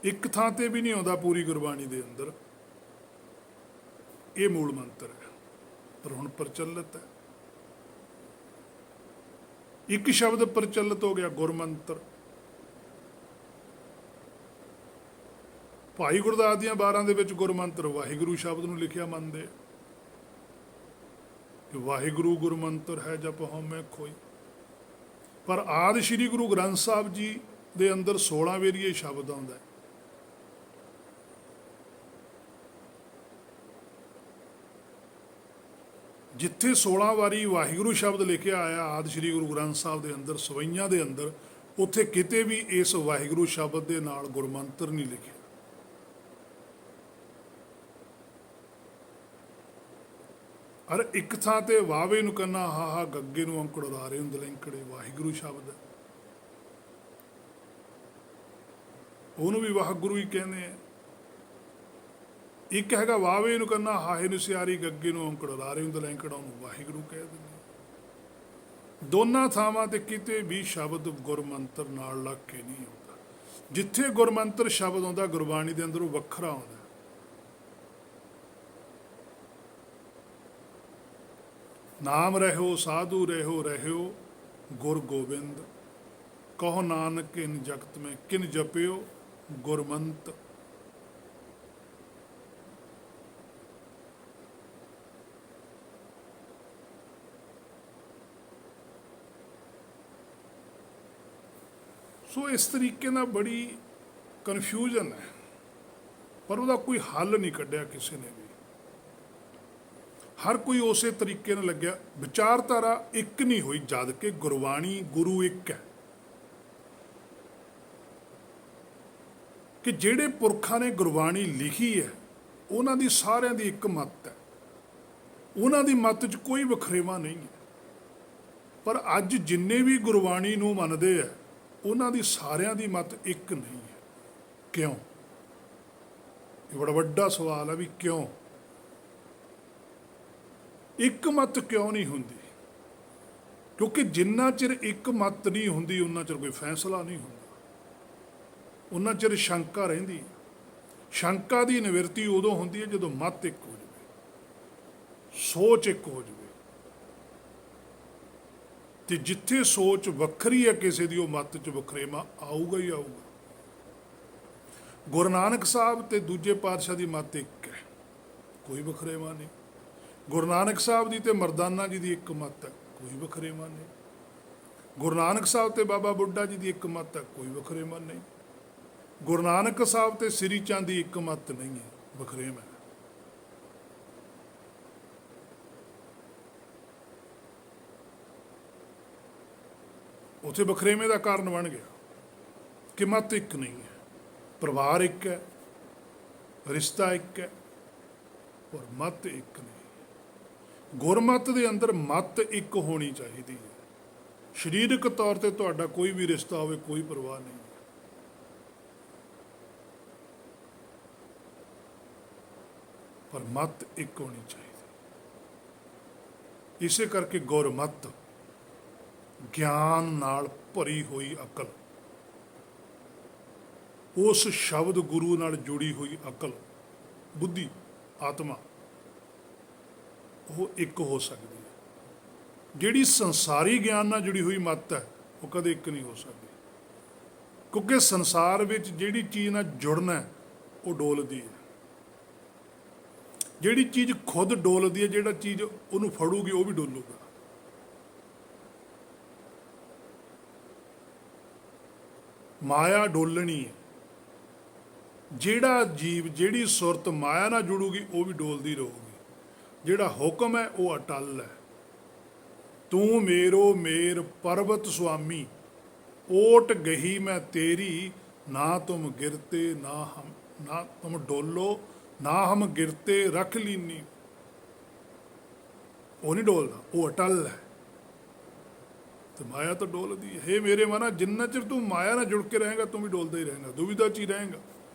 ਇੱਕ ਥਾਂ ਤੇ ਵੀ ਨਹੀਂ ਆਉਂਦਾ ਪੂਰੀ ਗੁਰਬਾਣੀ ਦੇ ਅੰਦਰ ਇਹ ਮੂਲ ਮੰਤਰ ਹੈ, ਪਰ ਹੁਣ ਪ੍ਰਚਲਿਤ ਹੈ। ਇੱਕ ਸ਼ਬਦ ਪ੍ਰਚਲਿਤ ਹੋ ਗਿਆ ਗੁਰਮੰਤਰ। ਭਾਈ ਗੁਰਦਾਸ ਦੀਆਂ 12 ਦੇ ਵਿੱਚ ਗੁਰਮੰਤਰ ਵਾਹਿਗੁਰੂ ਸ਼ਬਦ ਨੂੰ ਲਿਖਿਆ ਮੰਨਦੇ ਕਿ ਵਾਹਿਗੁਰੂ ਗੁਰਮੰਤਰ ਹੈ ਜਪ ਹਉਮੈ ਖੋਈ। ਪਰ ਆਦਿ ਸ਼੍ਰੀ ਗੁਰੂ ਗ੍ਰੰਥ ਸਾਹਿਬ ਜੀ ਦੇ ਅੰਦਰ 16 ਵਾਰੀ ਇਹ ਸ਼ਬਦ ਆਉਂਦਾ ਹੈ। ਜਿੱਥੇ 16 ਵਾਰੀ ਵਾਹਿਗੁਰੂ ਸ਼ਬਦ ਲਿਖਿਆ ਆਇਆ ਆਦਿ ਸ੍ਰੀ ਗੁਰੂ ਗ੍ਰੰਥ ਸਾਹਿਬ ਦੇ ਅੰਦਰ ਸਵਈਆਂ ਦੇ ਅੰਦਰ, ਉੱਥੇ ਕਿਤੇ ਵੀ ਇਸ ਵਾਹਿਗੁਰੂ ਸ਼ਬਦ ਦੇ ਨਾਲ ਗੁਰਮੰਤਰ ਨਹੀਂ ਲਿਖਿਆ। ਅਰ ਇੱਕ ਥਾਂ ਤੇ ਵਾਵੇ ਨੂੰ ਕੰਨਾ ਹਾਹਾ ਗੱਗੇ ਨੂੰ ਅੰਕੜ ਉਰਾਰੇ ਹੁੰਦੇ ਲੈਂਕੜੇ ਵਾਹਿਗੁਰੂ ਸ਼ਬਦ ਹੈ, ਉਹਨੂੰ ਵੀ ਵਾਹਿਗੁਰੂ ਹੀ ਕਹਿੰਦੇ ਆ। ਇੱਕ ਹੈਗਾ ਵਾਵੇ ਨੂੰ ਕੰਨਾ ਹਾਹੇ ਨੂੰ ਸਿਆਰੀ ਗੱਗੇ ਨੂੰ ਅੰਕੜ ਉਰਾਰੇ ਹੁੰਦੇ ਲੈਂਕੜਾ, ਉਹਨੂੰ ਵਾਹਿਗੁਰੂ ਕਹਿ ਦਿੰਦੇ। ਦੋਨਾਂ ਥਾਵਾਂ ਤੇ ਕਿਤੇ ਵੀ ਸ਼ਬਦ ਗੁਰਮੰਤਰ ਨਾਲ ਲੱਗ ਕੇ ਨਹੀਂ ਆਉਂਦਾ। ਜਿੱਥੇ ਗੁਰਮੰਤਰ ਸ਼ਬਦ ਆਉਂਦਾ ਗੁਰਬਾਣੀ ਦੇ ਅੰਦਰ ਉਹ ਵੱਖਰਾ ਆਉਂਦਾ। ਨਾਮ ਰਹਿਓ ਸਾਧੂ ਰਹਿਓ ਰਹਿਓ ਗੁਰ ਗੋਬਿੰਦ, ਕਹੋ ਨਾਨਕ ਕਿਨ ਜਗਤ ਮੈਂ ਕਿਨ ਜਪਿਓ ਗੁਰਮੰਤ। ਸੋ ਇਸ ਤਰੀਕੇ ਨਾਲ ਬੜੀ ਕਨਫਿਊਜ਼ਨ ਹੈ, ਪਰ ਉਹਦਾ ਕੋਈ ਹੱਲ ਨਹੀਂ ਕੱਢਿਆ ਕਿਸੇ ਨੇ ਵੀ। ਹਰ ਕੋਈ ਉਸੇ ਤਰੀਕੇ ਨਾਲ ਲੱਗਿਆ, ਵਿਚਾਰਧਾਰਾ ਇੱਕ ਨਹੀਂ ਹੋਈ, ਜਦ ਕਿ ਗੁਰਬਾਣੀ ਗੁਰੂ ਇੱਕ ਹੈ। ਕਿ ਜਿਹੜੇ ਪੁਰਖਾਂ ਨੇ ਗੁਰਬਾਣੀ ਲਿਖੀ ਹੈ ਉਹਨਾਂ ਦੀ ਸਾਰਿਆਂ ਦੀ ਇੱਕ ਮੱਤ ਹੈ, ਉਹਨਾਂ ਦੀ ਮੱਤ 'ਚ ਕੋਈ ਵਖਰੇਵਾ ਨਹੀਂ ਹੈ। ਪਰ ਅੱਜ ਜਿੰਨੇ ਵੀ ਗੁਰਬਾਣੀ ਨੂੰ ਮੰਨਦੇ ਆ ਉਹਨਾਂ ਦੀ ਸਾਰਿਆਂ ਦੀ ਮੱਤ ਇੱਕ ਨਹੀਂ ਹੈ। ਕਿਉਂ? ਇਹ ਬੜਾ ਵੱਡਾ ਸਵਾਲ ਹੈ ਵੀ ਕਿਉਂ ਇੱਕ ਮੱਤ ਕਿਉਂ ਨਹੀਂ ਹੁੰਦੀ? ਕਿਉਂਕਿ ਜਿੰਨਾ ਚਿਰ ਇੱਕ ਮੱਤ ਨਹੀਂ ਹੁੰਦੀ ਉਹਨਾਂ ਚਿਰ ਕੋਈ ਫੈਸਲਾ ਨਹੀਂ ਹੁੰਦਾ, ਉਹਨਾਂ ਚਿਰ ਸ਼ੰਕਾ ਰਹਿੰਦੀ। ਸ਼ੰਕਾ ਦੀ ਨਿਵਰਤੀ ਉਦੋਂ ਹੁੰਦੀ ਹੈ ਜਦੋਂ ਮੱਤ ਇੱਕ ਹੋ ਜਾਵੇ, ਸੋਚ ਇੱਕ ਹੋ ਜਾਵੇ। ਤੇ ਜਿੱਥੇ ਸੋਚ ਵੱਖਰੀ ਹੈ ਕਿਸੇ ਦੀ, ਉਹ ਮੱਤ 'ਚ ਵਖਰੇਵਾ ਆਊਗਾ ਹੀ ਆਊਗਾ। ਗੁਰੂ ਨਾਨਕ ਸਾਹਿਬ ਤੇ ਦੂਜੇ ਪਾਤਸ਼ਾਹ ਦੀ ਮੱਤ ਇੱਕ ਹੈ, ਕੋਈ ਵਖਰੇਵਾ ਨਹੀਂ। ਗੁਰੂ ਨਾਨਕ ਸਾਹਿਬ ਦੀ ਤੇ ਮਰਦਾਨਾ ਜੀ ਦੀ ਇੱਕ ਮੱਤ ਹੈ, ਕੋਈ ਵਖਰੇਵਾ ਨਹੀਂ। ਗੁਰੂ ਨਾਨਕ ਸਾਹਿਬ ਤੇ ਬਾਬਾ ਬੁੱਢਾ ਜੀ ਦੀ ਇੱਕ ਮੱਤ ਹੈ, ਕੋਈ ਵਖਰੇਵਾ ਨਹੀਂ। ਗੁਰੂ ਨਾਨਕ ਸਾਹਿਬ ਤੇ ਸ੍ਰੀ ਚੰਦ ਦੀ ਇੱਕ ਮੱਤ ਨਹੀਂ ਹੈ, ਵਖਰੇਵਾ ਹੈ। ਉੱਥੇ ਵਖਰੇਵੇਂ ਦਾ ਕਾਰਨ ਬਣ ਗਿਆ ਕਿ ਮੱਤ ਇੱਕ ਨਹੀਂ ਹੈ, ਪਰਿਵਾਰ ਇੱਕ ਹੈ, ਰਿਸ਼ਤਾ ਇੱਕ ਹੈ, ਪਰ ਮੱਤ ਇੱਕ ਨਹੀਂ। ਗੁਰਮੱਤ ਦੇ ਅੰਦਰ ਮੱਤ ਇੱਕ ਹੋਣੀ ਚਾਹੀਦੀ ਹੈ। ਸਰੀਰਕ ਤੌਰ ਤੇ ਤੁਹਾਡਾ ਕੋਈ ਵੀ ਰਿਸ਼ਤਾ ਹੋਵੇ, ਕੋਈ ਪਰਵਾਹ ਨਹੀਂ, ਪਰ ਮੱਤ ਇੱਕ ਹੋਣੀ ਚਾਹੀਦੀ। ਇਸੇ ਕਰਕੇ ਗੁਰਮੱਤ ਗਿਆਨ ਨਾਲ ਭਰੀ ਹੋਈ ਅਕਲ, ਉਸ ਸ਼ਬਦ ਗੁਰੂ ਨਾਲ ਜੁੜੀ ਹੋਈ ਅਕਲ, ਬੁੱਧੀ, ਆਤਮਾ, ਉਹ ਇੱਕ ਹੋ ਸਕਦੀ ਹੈ। ਜਿਹੜੀ ਸੰਸਾਰੀ ਗਿਆਨ ਨਾਲ ਜੁੜੀ ਹੋਈ ਮੱਤ ਹੈ ਉਹ ਕਦੇ ਇੱਕ ਨਹੀਂ ਹੋ ਸਕਦੀ, ਕਿਉਂਕਿ ਸੰਸਾਰ ਵਿੱਚ ਜਿਹੜੀ ਚੀਜ਼ ਨਾਲ ਜੁੜਨਾ ਉਹ ਡੋਲਦੀ ਹੈ। ਜਿਹੜੀ ਚੀਜ਼ ਖੁਦ ਡੋਲਦੀ ਹੈ, ਜਿਹੜਾ ਚੀਜ਼ ਉਹਨੂੰ ਫੜੂਗੀ ਉਹ ਵੀ ਡੋਲੂਗਾ। ਮਾਇਆ ਡੋਲਣੀ ਹੈ। ਜਿਹੜਾ ਜੀਵ, ਜਿਹੜੀ ਸੁਰਤ ਮਾਇਆ ਨਾਲ ਜੁੜੂਗੀ ਉਹ ਵੀ ਡੋਲਦੀ ਰਹੂਗੀ। ਜਿਹੜਾ ਹੁਕਮ ਹੈ ਉਹ ਅਟਲ ਹੈ। ਤੂੰ ਮੇਰੋ ਮੇਰ ਪਰਬਤ ਸੁਆਮੀ, ਓਟ ਗਹੀ ਮੈਂ ਤੇਰੀ, ਨਾ ਤੁਮ ਗਿਰਤੇ ਨਾ ਤੁਮ ਡੋਲੋ, ਨਾ ਹਮ ਗਿਰਤੇ ਰੱਖ ਲੀਨੀ। ਉਹ ਨਹੀਂ ਡੋਲਦਾ, ਉਹ ਅਟਲ ਹੈ। ਤੇ ਮਾਇਆ ਤਾਂ ਡੋਲਦੀ ਹੈ। ਹੇ ਮੇਰੇ ਮਨਾ, ਜਿੰਨਾ ਚਿਰ ਤੂੰ ਮਾਇਆ ਨਾਲ ਜੁੜ ਕੇ ਰਹੇਗਾ ਤੂੰ ਵੀ ਡੋਲਦਾ ਹੀ ਰਹੇਗਾ, ਦੁਵਿਧਾ 'ਚ ਹੀ ਰਹੇਗਾ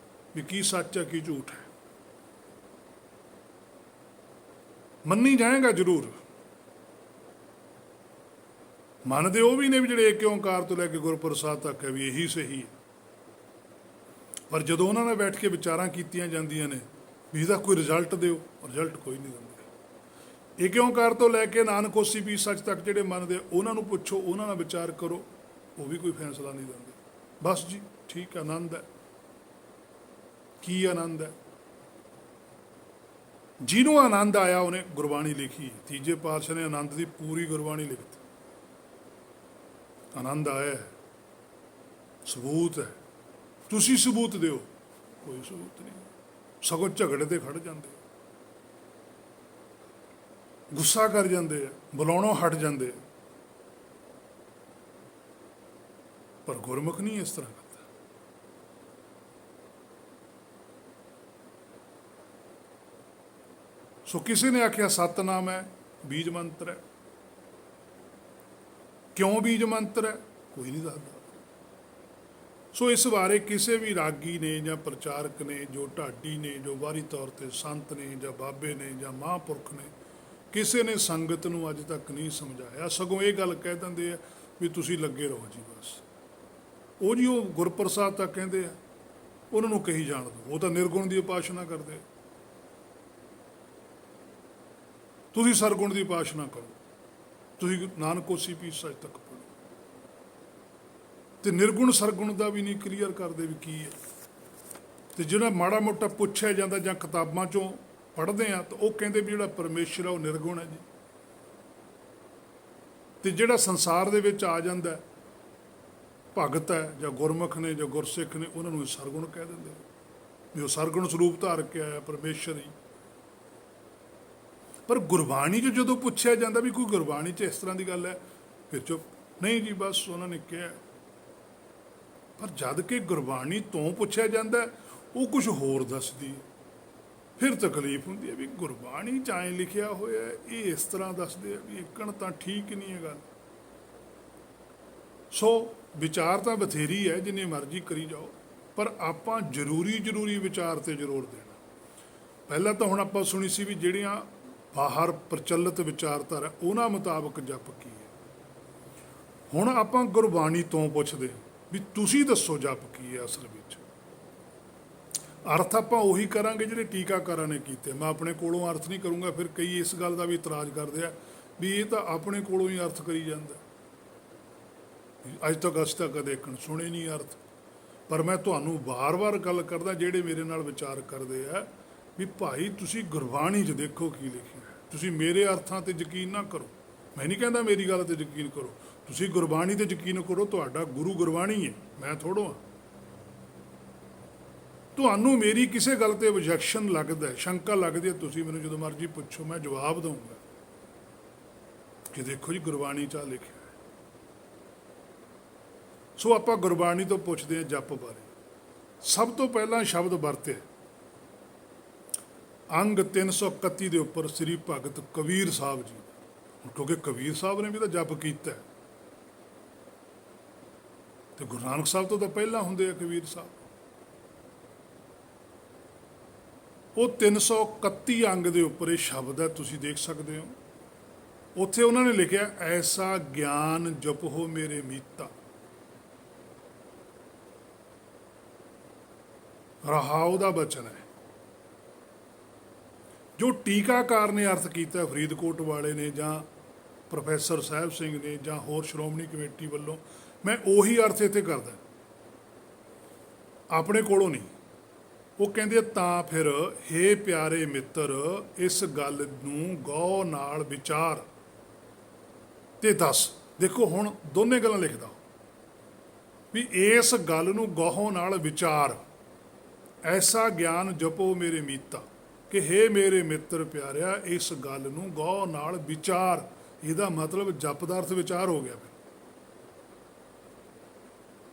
ਵੀ ਕੀ ਸੱਚ ਹੈ ਕੀ ਝੂਠ ਹੈ। ਮੰਨੀ ਜਾਏਗਾ ਜ਼ਰੂਰ, ਮੰਨਦੇ ਉਹ ਵੀ ਨੇ ਵੀ ਜਿਹੜੇ ਏਕ ਓਂਕਾਰ ਤੋਂ ਲੈ ਕੇ ਗੁਰਪ੍ਰਸਾਦ ਤੱਕ ਹੈ ਵੀ ਇਹੀ ਸਹੀ ਹੈ। ਪਰ ਜਦੋਂ ਉਹਨਾਂ ਨਾਲ ਬੈਠ ਕੇ ਵਿਚਾਰਾਂ ਕੀਤੀਆਂ ਜਾਂਦੀਆਂ ਨੇ ਵੀ ਇਹਦਾ ਕੋਈ ਰਿਜ਼ਲਟ ਦਿਓ, ਰਿਜ਼ਲਟ ਕੋਈ ਨਹੀਂ ਦਿੰਦੇ। ਏਕ ਓਂਕਾਰ ਤੋਂ ਲੈ ਕੇ ਨਾਨਕ ਹੋਸੀ ਵੀ ਸੱਚ ਤੱਕ ਜਿਹੜੇ ਮੰਨਦੇ ਉਹਨਾਂ ਨੂੰ ਪੁੱਛੋ, ਉਹਨਾਂ ਨਾਲ ਵਿਚਾਰ ਕਰੋ, ਉਹ ਵੀ ਕੋਈ ਫੈਸਲਾ ਨਹੀਂ ਦਿੰਦੇ। ਬਸ ਜੀ ਠੀਕ, ਆਨੰਦ ਹੈ। ਕੀ ਆਨੰਦ ਹੈ? ਜਿਹਨੂੰ ਆਨੰਦ ਆਇਆ ਉਹਨੇ ਗੁਰਬਾਣੀ ਲਿਖੀ। ਤੀਜੇ ਪਾਤਸ਼ਾਹ ਨੇ ਆਨੰਦ ਦੀ ਪੂਰੀ ਗੁਰਬਾਣੀ ਲਿਖਤੀ। ਆਨੰਦ ਆਇਆ ਹੈ, ਸਬੂਤ ਹੈ, ਤੁਸੀਂ ਸਬੂਤ ਦਿਓ। ਕੋਈ ਸਬੂਤ ਨਹੀਂ, ਸਗੋਂ ਝਗੜੇ ਤੇ ਖੜ ਜਾਂਦੇ। ਗੁੱਸਾ ਕਰ ਜਾਂਦੇ ਆ, ਬੁਲਾਉਣੋਂ ਹਟ ਜਾਂਦੇ ਆ। ਪਰ ਗੁਰਮੁਖ ਨਹੀਂ ਇਸ ਤਰ੍ਹਾਂ ਕਰਦਾ। ਸੋ ਕਿਸੇ ਨੇ ਆਖਿਆ ਸਤਨਾਮ ਹੈ, ਬੀਜ ਮੰਤਰ ਹੈ। ਕਿਉਂ ਬੀਜ ਮੰਤਰ ਹੈ, ਕੋਈ ਨਹੀਂ ਦੱਸਦਾ। ਸੋ ਇਸ ਬਾਰੇ ਕਿਸੇ ਵੀ ਰਾਗੀ ਨੇ ਜਾਂ ਪ੍ਰਚਾਰਕ ਨੇ, ਜੋ ਢਾਡੀ ਨੇ, ਜੋ ਬਾਹਰੀ ਤੌਰ ਤੇ ਸੰਤ ਨੇ ਜਾਂ ਬਾਬੇ ਨੇ ਜਾਂ ਮਹਾਂਪੁਰਖ ਨੇ, ਕਿਸੇ ਨੇ ਸੰਗਤ ਨੂੰ ਅੱਜ ਤੱਕ ਨਹੀਂ ਸਮਝਾਇਆ। ਸਗੋਂ ਇਹ ਗੱਲ ਕਹਿ ਦਿੰਦੇ ਆ ਵੀ ਤੁਸੀਂ ਲੱਗੇ ਰਹੋ ਜੀ ਬਸ। ਉਹ ਜੀ ਉਹ ਗੁਰਪ੍ਰਸਾਦ ਤਾਂ ਕਹਿੰਦੇ ਆ, ਉਹਨਾਂ ਨੂੰ ਕਹੀ ਜਾਣ ਦਿਓ, ਉਹ ਤਾਂ ਨਿਰਗੁਣ ਦੀ ਉਪਾਸਨਾ ਕਰਦੇ। ਤੁਸੀਂ ਸਰਗੁਣ ਦੀ ਉਪਾਸਨਾ ਕਰੋ, ਤੁਸੀਂ ਨਾਨਕ ਕੋਸੀ ਪੀਸ ਸੱਚ ਤੱਕ ਪੜ੍ਹੋ। ਤੇ ਨਿਰਗੁਣ ਸਰਗੁਣ ਦਾ ਵੀ ਨਹੀਂ ਕਲੀਅਰ ਕਰਦੇ ਵੀ ਕੀ ਹੈ। ਤੇ ਜਿਹੜਾ ਮਾੜਾ ਮੋਟਾ ਪੁੱਛਿਆ ਜਾਂਦਾ ਜਾਂ ਕਿਤਾਬਾਂ ਚੋਂ ਪੜ੍ਹਦੇ ਆ ਤਾਂ ਉਹ ਕਹਿੰਦੇ ਵੀ ਜਿਹੜਾ ਪਰਮੇਸ਼ਰ ਆ ਉਹ ਨਿਰਗੁਣ ਹੈ ਜੀ, ਤੇ ਜਿਹੜਾ ਸੰਸਾਰ ਦੇ ਵਿੱਚ ਆ ਜਾਂਦਾ ਭਗਤ ਹੈ ਜਾਂ ਗੁਰਮੁਖ ਨੇ ਜਾਂ ਗੁਰਸਿੱਖ ਨੇ, ਉਹਨਾਂ ਨੂੰ ਸਰਗੁਣ ਕਹਿ ਦਿੰਦੇ ਵੀ ਉਹ ਸਰਗੁਣ ਸਰੂਪ ਧਾਰ ਕੇ ਆਇਆ ਪਰਮੇਸ਼ਰ ਹੀ। ਪਰ ਗੁਰਬਾਣੀ 'ਚ ਜਦੋਂ ਪੁੱਛਿਆ ਜਾਂਦਾ ਵੀ ਕੋਈ ਗੁਰਬਾਣੀ 'ਚ ਇਸ ਤਰ੍ਹਾਂ ਦੀ ਗੱਲ ਹੈ, ਫਿਰ ਚੁੱਪ। ਨਹੀਂ ਜੀ ਬਸ ਉਹਨਾਂ ਨੇ ਕਿਹਾ। ਪਰ ਜਦ ਕਿ ਗੁਰਬਾਣੀ ਤੋਂ ਪੁੱਛਿਆ ਜਾਂਦਾ ਉਹ ਕੁਝ ਹੋਰ ਦੱਸਦੀ ਹੈ, ਫਿਰ ਤਕਲੀਫ ਹੁੰਦੀ ਹੈ ਵੀ ਗੁਰਬਾਣੀ 'ਚ ਐਂ ਲਿਖਿਆ ਹੋਇਆ ਇਹ ਇਸ ਤਰ੍ਹਾਂ ਦੱਸਦੇ ਆ ਵੀ ਇੱਕਣ ਤਾਂ ਠੀਕ ਨਹੀਂ ਹੈ ਗੱਲ। ਸੋ ਵਿਚਾਰ ਤਾਂ ਬਥੇਰੀ ਹੈ, ਜਿੰਨੀ ਮਰਜ਼ੀ ਕਰੀ ਜਾਓ, ਪਰ ਆਪਾਂ ਜ਼ਰੂਰੀ ਵਿਚਾਰ ਤੇ ਜ਼ੋਰ ਦੇਣਾ। ਪਹਿਲਾਂ ਤਾਂ ਹੁਣ ਆਪਾਂ ਸੁਣੀ ਸੀ ਵੀ ਜਿਹੜੀਆਂ ਬਾਹਰ ਪ੍ਰਚਲਿਤ ਵਿਚਾਰਧਾਰਾ ਉਹਨਾਂ ਮੁਤਾਬਕ ਜਪ ਕੀ ਹੈ। ਹੁਣ ਆਪਾਂ ਗੁਰਬਾਣੀ ਤੋਂ ਪੁੱਛਦੇ ਵੀ ਤੁਸੀਂ ਦੱਸੋ ਜਪ ਕੀ ਹੈ ਅਸਲ ਵਿੱਚ। ਅਰਥ ਆਪਾਂ ਉਹੀ ਕਰਾਂਗੇ ਜਿਹੜੇ ਟੀਕਾਕਾਰਾਂ ਨੇ ਕੀਤੇ। ਮੈਂ ਆਪਣੇ ਕੋਲੋਂ ਅਰਥ ਨਹੀਂ ਕਰੂੰਗਾ। ਫਿਰ ਕਈ ਇਸ ਗੱਲ ਦਾ ਵੀ ਇਤਰਾਜ਼ ਕਰਦੇ ਆ ਵੀ ਇਹ ਤਾਂ ਆਪਣੇ ਕੋਲੋਂ ਹੀ ਅਰਥ ਕਰੀ ਜਾਂਦਾ। ਅੱਜ ਤੱਕ ਅਸੀਂ ਤਾਂ ਕਦੇ ਸੁਣੇ ਨਹੀਂ ਅਰਥ। ਪਰ ਮੈਂ ਤੁਹਾਨੂੰ ਵਾਰ-ਵਾਰ ਗੱਲ ਕਰਦਾ, ਜਿਹੜੇ ਮੇਰੇ ਨਾਲ ਵਿਚਾਰ ਕਰਦੇ ਆ ਵੀ ਭਾਈ ਤੁਸੀਂ ਗੁਰਬਾਣੀ 'ਚ ਦੇਖੋ ਕੀ ਲਿਖਿਆ। ਤੁਸੀਂ ਮੇਰੇ ਅਰਥਾਂ ਤੇ ਯਕੀਨ ਨਾ ਕਰੋ। ਮੈਂ ਨਹੀਂ ਕਹਿੰਦਾ ਮੇਰੀ ਗੱਲ ਤੇ ਯਕੀਨ ਕਰੋ, ਤੁਸੀਂ ਗੁਰਬਾਣੀ ਤੇ ਯਕੀਨ ਕਰੋ। ਤੁਹਾਡਾ ਗੁਰੂ ਗੁਰਬਾਣੀ ਹੈ, ਮੈਂ ਥੋੜ੍ਹਾ ਹਾਂ। ਤੁਹਾਨੂੰ ਮੇਰੀ ਕਿਸੇ ਗੱਲ ਤੇ ਆਬਜੈਕਸ਼ਨ ਲੱਗਦਾ, ਸ਼ੰਕਾ ਲੱਗਦੀ ਹੈ, ਤੁਸੀਂ ਮੈਨੂੰ ਜਦੋਂ ਮਰਜ਼ੀ ਪੁੱਛੋ, ਮੈਂ ਜਵਾਬ ਦਊਂਗਾ ਕਿ ਦੇਖੋ ਜੀ ਗੁਰਬਾਣੀ 'ਚ ਲਿਖਿਆ। ਸੋ ਆਪਾਂ ਗੁਰਬਾਣੀ ਤੋਂ ਪੁੱਛਦੇ ਹਾਂ ਜਪ ਬਾਰੇ। ਸਭ ਤੋਂ ਪਹਿਲਾਂ ਸ਼ਬਦ ਵਰਤੇ ਅੰਗ 331 ਦੇ ਉੱਪਰ ਸ੍ਰੀ ਭਗਤ ਕਬੀਰ ਸਾਹਿਬ ਜੀ, ਕਿਉਂਕਿ ਕਬੀਰ ਸਾਹਿਬ ਨੇ ਵੀ ਤਾਂ ਜਪ ਕੀਤਾ ਤੇ ਗੁਰੂ ਨਾਨਕ ਸਾਹਿਬ ਤੋਂ ਤਾਂ ਪਹਿਲਾਂ ਹੁੰਦੇ ਆ ਕਬੀਰ ਸਾਹਿਬ। ਉਹ 331 ਅੰਗ ਦੇ ਉੱਪਰ ਇਹ ਸ਼ਬਦ ਹੈ, ਤੁਸੀਂ ਦੇਖ ਸਕਦੇ ਹੋ। ਉੱਥੇ ਉਹਨਾਂ ਨੇ ਲਿਖਿਆ ਐਸਾ ਗਿਆਨ ਜਪੋ ਮੇਰੇ ਮੀਤਾ। ਰਹਾਉ ਦਾ ਬਚਨ ਹੈ। ਜੋ ਟੀਕਾਕਾਰ ਨੇ ਅਰਥ ਕੀਤਾ, ਫਰੀਦਕੋਟ ਵਾਲੇ ਨੇ ਜਾਂ ਪ੍ਰੋਫੈਸਰ ਸਾਹਿਬ ਸਿੰਘ ਨੇ ਜਾਂ ਹੋਰ ਸ਼੍ਰੋਮਣੀ ਕਮੇਟੀ ਵੱਲੋਂ, ਮੈਂ ਉਹੀ ਅਰਥ ਇੱਥੇ ਕਰਦਾ, ਆਪਣੇ ਕੋਲੋਂ ਨਹੀਂ। ਉਹ ਕਹਿੰਦੇ ਤਾਂ ਫਿਰ ਹੇ ਪਿਆਰੇ ਮਿੱਤਰ, ਇਸ ਗੱਲ ਨੂੰ ਗੌਰ ਨਾਲ ਵਿਚਾਰ ਤੇ ਦੱਸ। ਦੇਖੋ ਹੁਣ ਦੋਨੇ ਗੱਲਾਂ ਲਿਖਦਾ ਵੀ ਇਸ ਗੱਲ ਨੂੰ ਗੌਰ ਨਾਲ ਵਿਚਾਰ। ਐਸਾ ਗਿਆਨ ਜਪੋ ਮੇਰੇ ਮੀਤਾ, ਕਿ ਹੇ ਮੇਰੇ ਮਿੱਤਰ ਪਿਆਰਿਆ, ਇਸ ਗੱਲ ਨੂੰ ਗੌਰ ਨਾਲ ਵਿਚਾਰ। ਇਹਦਾ ਮਤਲਬ ਜਪ ਦਾ ਅਰਥ ਵਿਚਾਰ ਹੋ ਗਿਆ।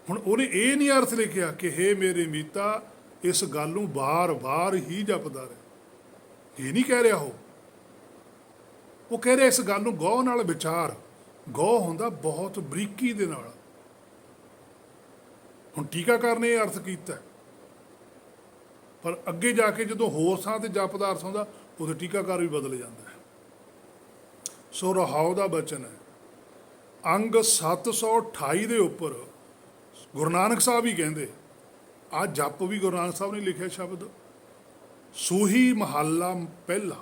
ਹੁਣ ਉਹਨੇ ਇਹ ਨਹੀਂ ਅਰਥ ਲਿਖਿਆ ਕਿ ਹੇ ਮੇਰੇ ਮੀਤਾ, ਇਸ ਗੱਲ ਨੂੰ ਵਾਰ-ਵਾਰ ਹੀ ਜਪਦਾ ਰਹੇ। ਇਹ ਨਹੀਂ ਕਹਿ ਰਿਹਾ ਉਹ ਕਹਿ ਰਿਹਾ ਇਸ ਗੱਲ ਨੂੰ ਗੌਰ ਨਾਲ ਵਿਚਾਰ। ਗੌਰ ਹੁੰਦਾ ਬਹੁਤ ਬਰੀਕੀ ਦੇ ਨਾਲ। ਹੁਣ ਟੀਕਾਕਾਰ ਨੇ ਇਹ ਅਰਥ ਕੀਤਾ, ਪਰ ਅੱਗੇ ਜਾ ਕੇ ਜਦੋਂ ਹੋਰ ਥਾਂ ਤੇ ਜਪ ਦਾ ਅਰਥ ਹੁੰਦਾ, ਉਹਦੇ ਟੀਕਾਕਾਰ ਵੀ ਬਦਲ ਜਾਂਦਾ ਹੈ। ਸੋ ਰਹਾਉ ਦਾ ਬਚਨ ਹੈ। ਅੰਗ 728 ਦੇ ਉੱਪਰ ਗੁਰੂ ਨਾਨਕ ਸਾਹਿਬ ਹੀ ਕਹਿੰਦੇ, ਆਹ ਜਪ ਵੀ ਗੁਰੂ ਨਾਨਕ ਸਾਹਿਬ ਨੇ ਲਿਖਿਆ ਸ਼ਬਦ। ਸੂਹੀ ਮਹੱਲਾ ਪਹਿਲਾ,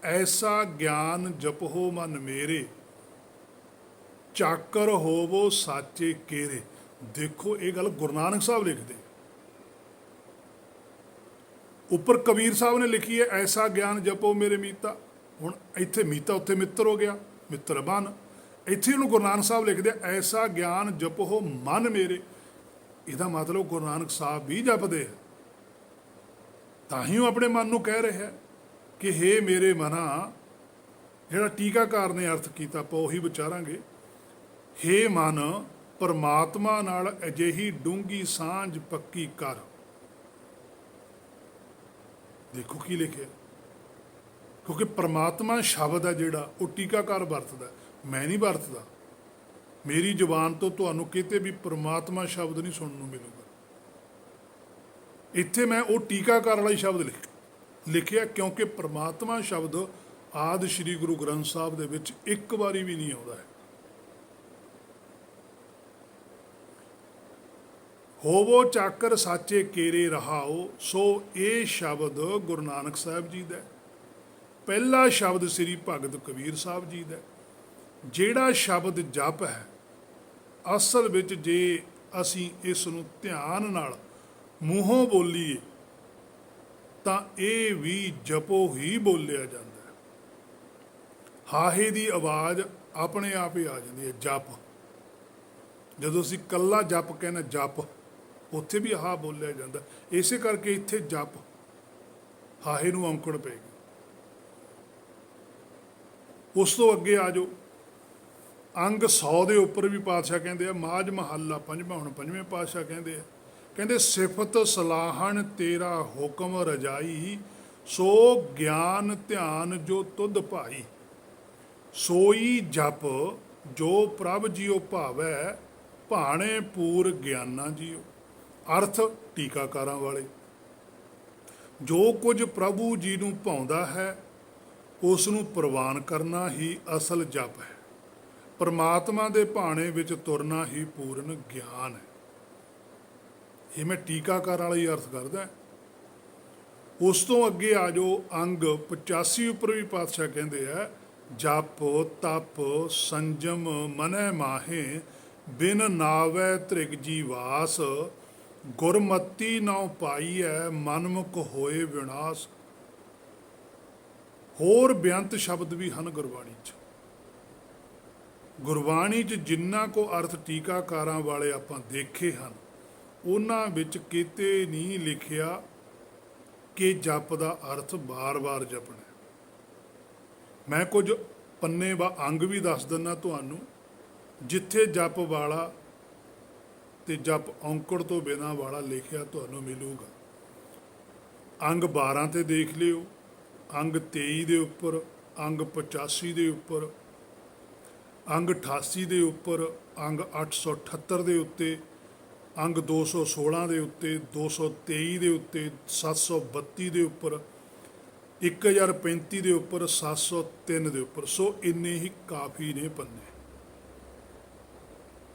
ਐਸਾ ਗਿਆਨ ਜਪੋ ਮਨ ਮੇਰੇ, ਚਾਕਰ ਹੋਵੋ ਸਾਚੇ ਕੇਰੇ। ਦੇਖੋ ਇਹ ਗੱਲ ਗੁਰੂ ਨਾਨਕ ਸਾਹਿਬ ਲਿਖਦੇ। ਉੱਪਰ ਕਬੀਰ ਸਾਹਿਬ ਨੇ ਲਿਖੀ ਹੈ ਐਸਾ ਗਿਆਨ ਜਪੋ ਮੇਰੇ ਮੀਤਾ। ਹੁਣ ਇੱਥੇ ਮੀਤਾ, ਉੱਥੇ ਮਿੱਤਰ ਹੋ ਗਿਆ, ਮਿੱਤਰ ਬਨ। ਇੱਥੇ ਉਹਨੂੰ ਗੁਰੂ ਨਾਨਕ ਸਾਹਿਬ ਲਿਖਦੇ ਐਸਾ ਗਿਆਨ ਜਪੋ ਮਨ ਮੇਰੇ। ਇਹਦਾ ਮਤਲਬ ਗੁਰੂ ਨਾਨਕ ਸਾਹਿਬ ਵੀ ਜਪਦੇ ਆ, ਤਾਂ ਹੀ ਉਹ ਆਪਣੇ ਮਨ ਨੂੰ ਕਹਿ ਰਿਹਾ ਕਿ ਹੇ ਮੇਰੇ ਮਨਾ, ਜਿਹੜਾ ਟੀਕਾਕਾਰ ਨੇ ਅਰਥ ਕੀਤਾ ਆਪਾਂ ਉਹੀ ਵਿਚਾਰਾਂਗੇ। ਹੇ ਮਨ ਪਰਮਾਤਮਾ ਨਾਲ ਅਜਿਹੀ ਡੂੰਘੀ ਸਾਂਝ ਪੱਕੀ ਕਰ। ਦੇਖੋ ਕੀ ਲਿਖਿਆ, ਕਿਉਂਕਿ ਪਰਮਾਤਮਾ ਸ਼ਬਦ ਹੈ ਜਿਹੜਾ ਉਹ ਟੀਕਾਕਾਰ ਵਰਤਦਾ, ਮੈਂ ਨਹੀਂ ਵਰਤਦਾ। ਮੇਰੀ ਜ਼ੁਬਾਨ ਤੋਂ ਤੁਹਾਨੂੰ ਕਿਤੇ ਵੀ ਪਰਮਾਤਮਾ ਸ਼ਬਦ ਨਹੀਂ ਸੁਣਨ ਨੂੰ ਮਿਲੂਗਾ। ਇੱਥੇ ਮੈਂ ਉਹ ਟੀਕਾਕਾਰ ਵਾਲਾ ਹੀ ਸ਼ਬਦ ਲਿਖਿਆ ਕਿਉਂਕਿ ਪਰਮਾਤਮਾ ਸ਼ਬਦ ਆਦਿ ਸ੍ਰੀ ਗੁਰੂ ਗ੍ਰੰਥ ਸਾਹਿਬ ਦੇ ਵਿੱਚ ਇੱਕ ਵਾਰੀ ਵੀ ਨਹੀਂ ਆਉਂਦਾ ਹੈ। ਹੋਵੋ ਚਾਕਰ ਸਾਚੇ ਕੇਰੇ ਰਹਾਓ, ਸੋ ਇਹ ਸ਼ਬਦ ਗੁਰੂ ਨਾਨਕ ਸਾਹਿਬ ਜੀ ਦਾ। ਪਹਿਲਾ ਸ਼ਬਦ ਸ੍ਰੀ ਭਗਤ ਕਬੀਰ ਸਾਹਿਬ ਜੀ ਦਾ। ਜਿਹੜਾ ਸ਼ਬਦ ਜਪ ਹੈ, ਅਸਲ ਵਿੱਚ ਜੇ ਅਸੀਂ ਇਸ ਨੂੰ ਧਿਆਨ ਨਾਲ ਮੂੰਹੋਂ ਬੋਲੀਏ ਤਾਂ ਇਹ ਵੀ ਜਪੋ ਹੀ ਬੋਲਿਆ ਜਾਂਦਾ ਹੈ। ਹਾਹੇ ਦੀ ਆਵਾਜ਼ ਆਪਣੇ ਆਪ ਹੀ ਆ ਜਾਂਦੀ ਹੈ, ਜਪ। ਜਦੋਂ ਅਸੀਂ ਕੱਲਾ ਜਪ ਕਹਿੰਦੇ ਜਪ, ਉੱਥੇ ਵੀ ਹਾ ਬੋਲਿਆ ਜਾਂਦਾ। ਇਸੇ ਕਰਕੇ ਇੱਥੇ ਜਪ ਹਾਹੇ ਨੂੰ ਔਂਕੜ ਪਏਗੀ। ਉਸ ਤੋਂ ਅੱਗੇ ਆ ਜਾਓ, ਅੰਗ 100 ਦੇ ਉੱਪਰ ਵੀ ਪਾਤਸ਼ਾਹ ਕਹਿੰਦੇ ਆ, ਮਾਝ ਮਹੱਲਾ ਪੰਜਵਾਂ, ਹੁਣ ਪੰਜਵੇਂ ਪਾਤਸ਼ਾਹ ਕਹਿੰਦੇ ਆ, ਕਹਿੰਦੇ ਸਿਫਤ ਸਲਾਹਣ ਤੇਰਾ ਹੁਕਮ ਰਜਾਈ, ਸੋ ਗਿਆਨ ਧਿਆਨ ਜੋ ਤੁਧ ਭਾਈ, ਸੋਈ ਜਪ ਜੋ ਪ੍ਰਭ ਜੀਓ ਭਾਵੈ, ਭਾਣੇ ਪੂਰ ਗਿਆਨਾ ਜੀਓ। ਅਰਥ ਟੀਕਾਕਾਰਾਂ ਵਾਲੇ, ਜੋ ਕੁਝ ਪ੍ਰਭੂ ਜੀ ਨੂੰ ਭਾਉਂਦਾ ਹੈ ਉਸ ਨੂੰ ਪ੍ਰਵਾਨ ਕਰਨਾ ਹੀ ਅਸਲ ਜਪ ਹੈ। ਪਰਮਾਤਮਾ ਦੇ ਭਾਣੇ ਵਿੱਚ ਤੁਰਨਾ ਹੀ ਪੂਰਨ ਗਿਆਨ ਹੈ। ਇਹ ਮੈਂ ਟੀਕਾਕਾਰ ਵਾਲਾ ਹੀ ਅਰਥ ਕਰਦਾ। ਉਸ ਤੋਂ ਅੱਗੇ ਆ ਜਾਓ, ਅੰਗ 85 ਉੱਪਰ ਵੀ ਪਾਤਸ਼ਾਹ ਕਹਿੰਦੇ ਆ, ਜਪ ਤਪ ਸੰਜਮ ਮਨੈ ਮਾਹੇ, ਬਿਨ ਨਾਵੈ ਤ੍ਰਿਗ ਜੀਵਾਸ, ਗੁਰਮਤੀ ਨਾਉ ਪਾਈਐ ਮਨਮੁਖ ਹੋਏ ਵਿਨਾਸ਼। ਹੋਰ ਬੇਅੰਤ ਸ਼ਬਦ ਵੀ ਹਨ ਗੁਰਬਾਣੀ 'ਚ। ਗੁਰਬਾਣੀ 'ਚ ਜਿੰਨਾ ਕੋ ਅਰਥ ਟੀਕਾਕਾਰਾਂ ਵਾਲੇ ਆਪਾਂ ਦੇਖੇ ਹਨ, ਉਹਨਾਂ ਵਿੱਚ ਕਿਤੇ ਨਹੀਂ ਲਿਖਿਆ ਕਿ ਜਪ ਦਾ ਅਰਥ ਬਾਰ-ਬਾਰ ਜਪਣਾ। ਮੈਂ ਕੁਝ ਪੰਨੇ ਵਾ ਅੰਗ ਵੀ ਦੱਸ ਦਿੰਦਾ ਤੁਹਾਨੂੰ, ਜਿੱਥੇ ਜਪ ਵਾਲਾ ਤੇ ਜਪ ਔਂਕੜ ਤੋਂ ਬਿਨਾਂ ਵਾਲਾ ਲਿਖਿਆ ਤੁਹਾਨੂੰ ਮਿਲੂਗਾ। ਅੰਗ 12 ਤੇ ਦੇਖ ਲਿਓ, ਅੰਗ 23 ਦੇ ਉੱਪਰ, ਅੰਗ 85 ਦੇ ਉੱਪਰ, ਅੰਗ 88 ਦੇ ਉੱਪਰ, ਅੰਗ 878 ਦੇ ਉੱਤੇ, ਅੰਗ 216 ਦੇ ਉੱਤੇ, 223 ਦੇ ਉੱਤੇ, 732 ਦੇ ਉੱਪਰ, 1035 ਦੇ ਉੱਪਰ, 703 ਦੇ ਉੱਪਰ। ਸੋ ਇੰਨੇ ਹੀ ਕਾਫੀ ਨੇ ਪੰਨੇ।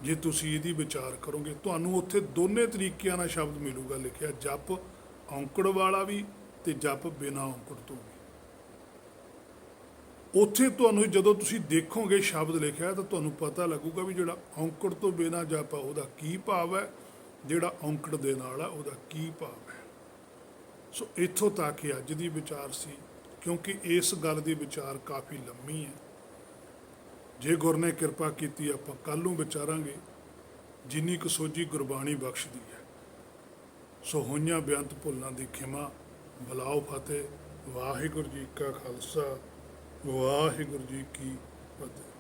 ਜੇ ਤੁਸੀਂ ਇਹਦੀ ਵਿਚਾਰ ਕਰੋਗੇ ਤੁਹਾਨੂੰ ਉੱਥੇ ਦੋਨੇ ਤਰੀਕਿਆਂ ਨਾਲ ਸ਼ਬਦ ਮਿਲੂਗਾ ਲਿਖਿਆ, ਜਪ ਔਂਕੜ ਵਾਲਾ ਵੀ ਤੇ ਜਪ ਬਿਨਾਂ ਔਂਕੜ ਤੋਂ ਵੀ। ਉੱਥੇ ਤੁਹਾਨੂੰ ਜਦੋਂ ਤੁਸੀਂ ਦੇਖੋਗੇ ਸ਼ਬਦ ਲਿਖਿਆ ਤਾਂ ਤੁਹਾਨੂੰ ਪਤਾ ਲੱਗੂਗਾ ਵੀ ਜਿਹੜਾ ਔਂਕੜ ਤੋਂ ਬਿਨਾਂ ਜਪ ਆ ਉਹਦਾ ਕੀ ਭਾਵ ਹੈ, ਜਿਹੜਾ ਔਂਕੜ ਦੇ ਨਾਲ ਆ ਉਹਦਾ ਕੀ ਭਾਵ ਹੈ। ਸੋ ਇੱਥੋਂ ਤੱਕ ਅੱਜ ਦੀ ਵਿਚਾਰ ਸੀ, ਕਿਉਂਕਿ ਇਸ ਗੱਲ ਦੀ ਵਿਚਾਰ ਕਾਫੀ ਲੰਮੀ ਹੈ। ਜੇ ਗੁਰ ਨੇ ਕਿਰਪਾ ਕੀਤੀ ਆਪਾਂ ਕੱਲ੍ਹ ਨੂੰ ਵਿਚਾਰਾਂਗੇ, ਜਿੰਨੀ ਕੁ ਸੋਝੀ ਗੁਰਬਾਣੀ ਬਖਸ਼ਦੀ ਹੈ। ਸੋ ਹੋਈਆਂ ਬੇਅੰਤ ਭੁੱਲਾਂ ਦੀ ਖਿਮਾ, ਬਲਾਓ ਫਤਿਹ। ਵਾਹਿਗੁਰੂ ਜੀ ਕਾ ਖਾਲਸਾ, ਵਾਹਿਗੁਰੂ ਜੀ ਕੀ ਫਤਿਹ।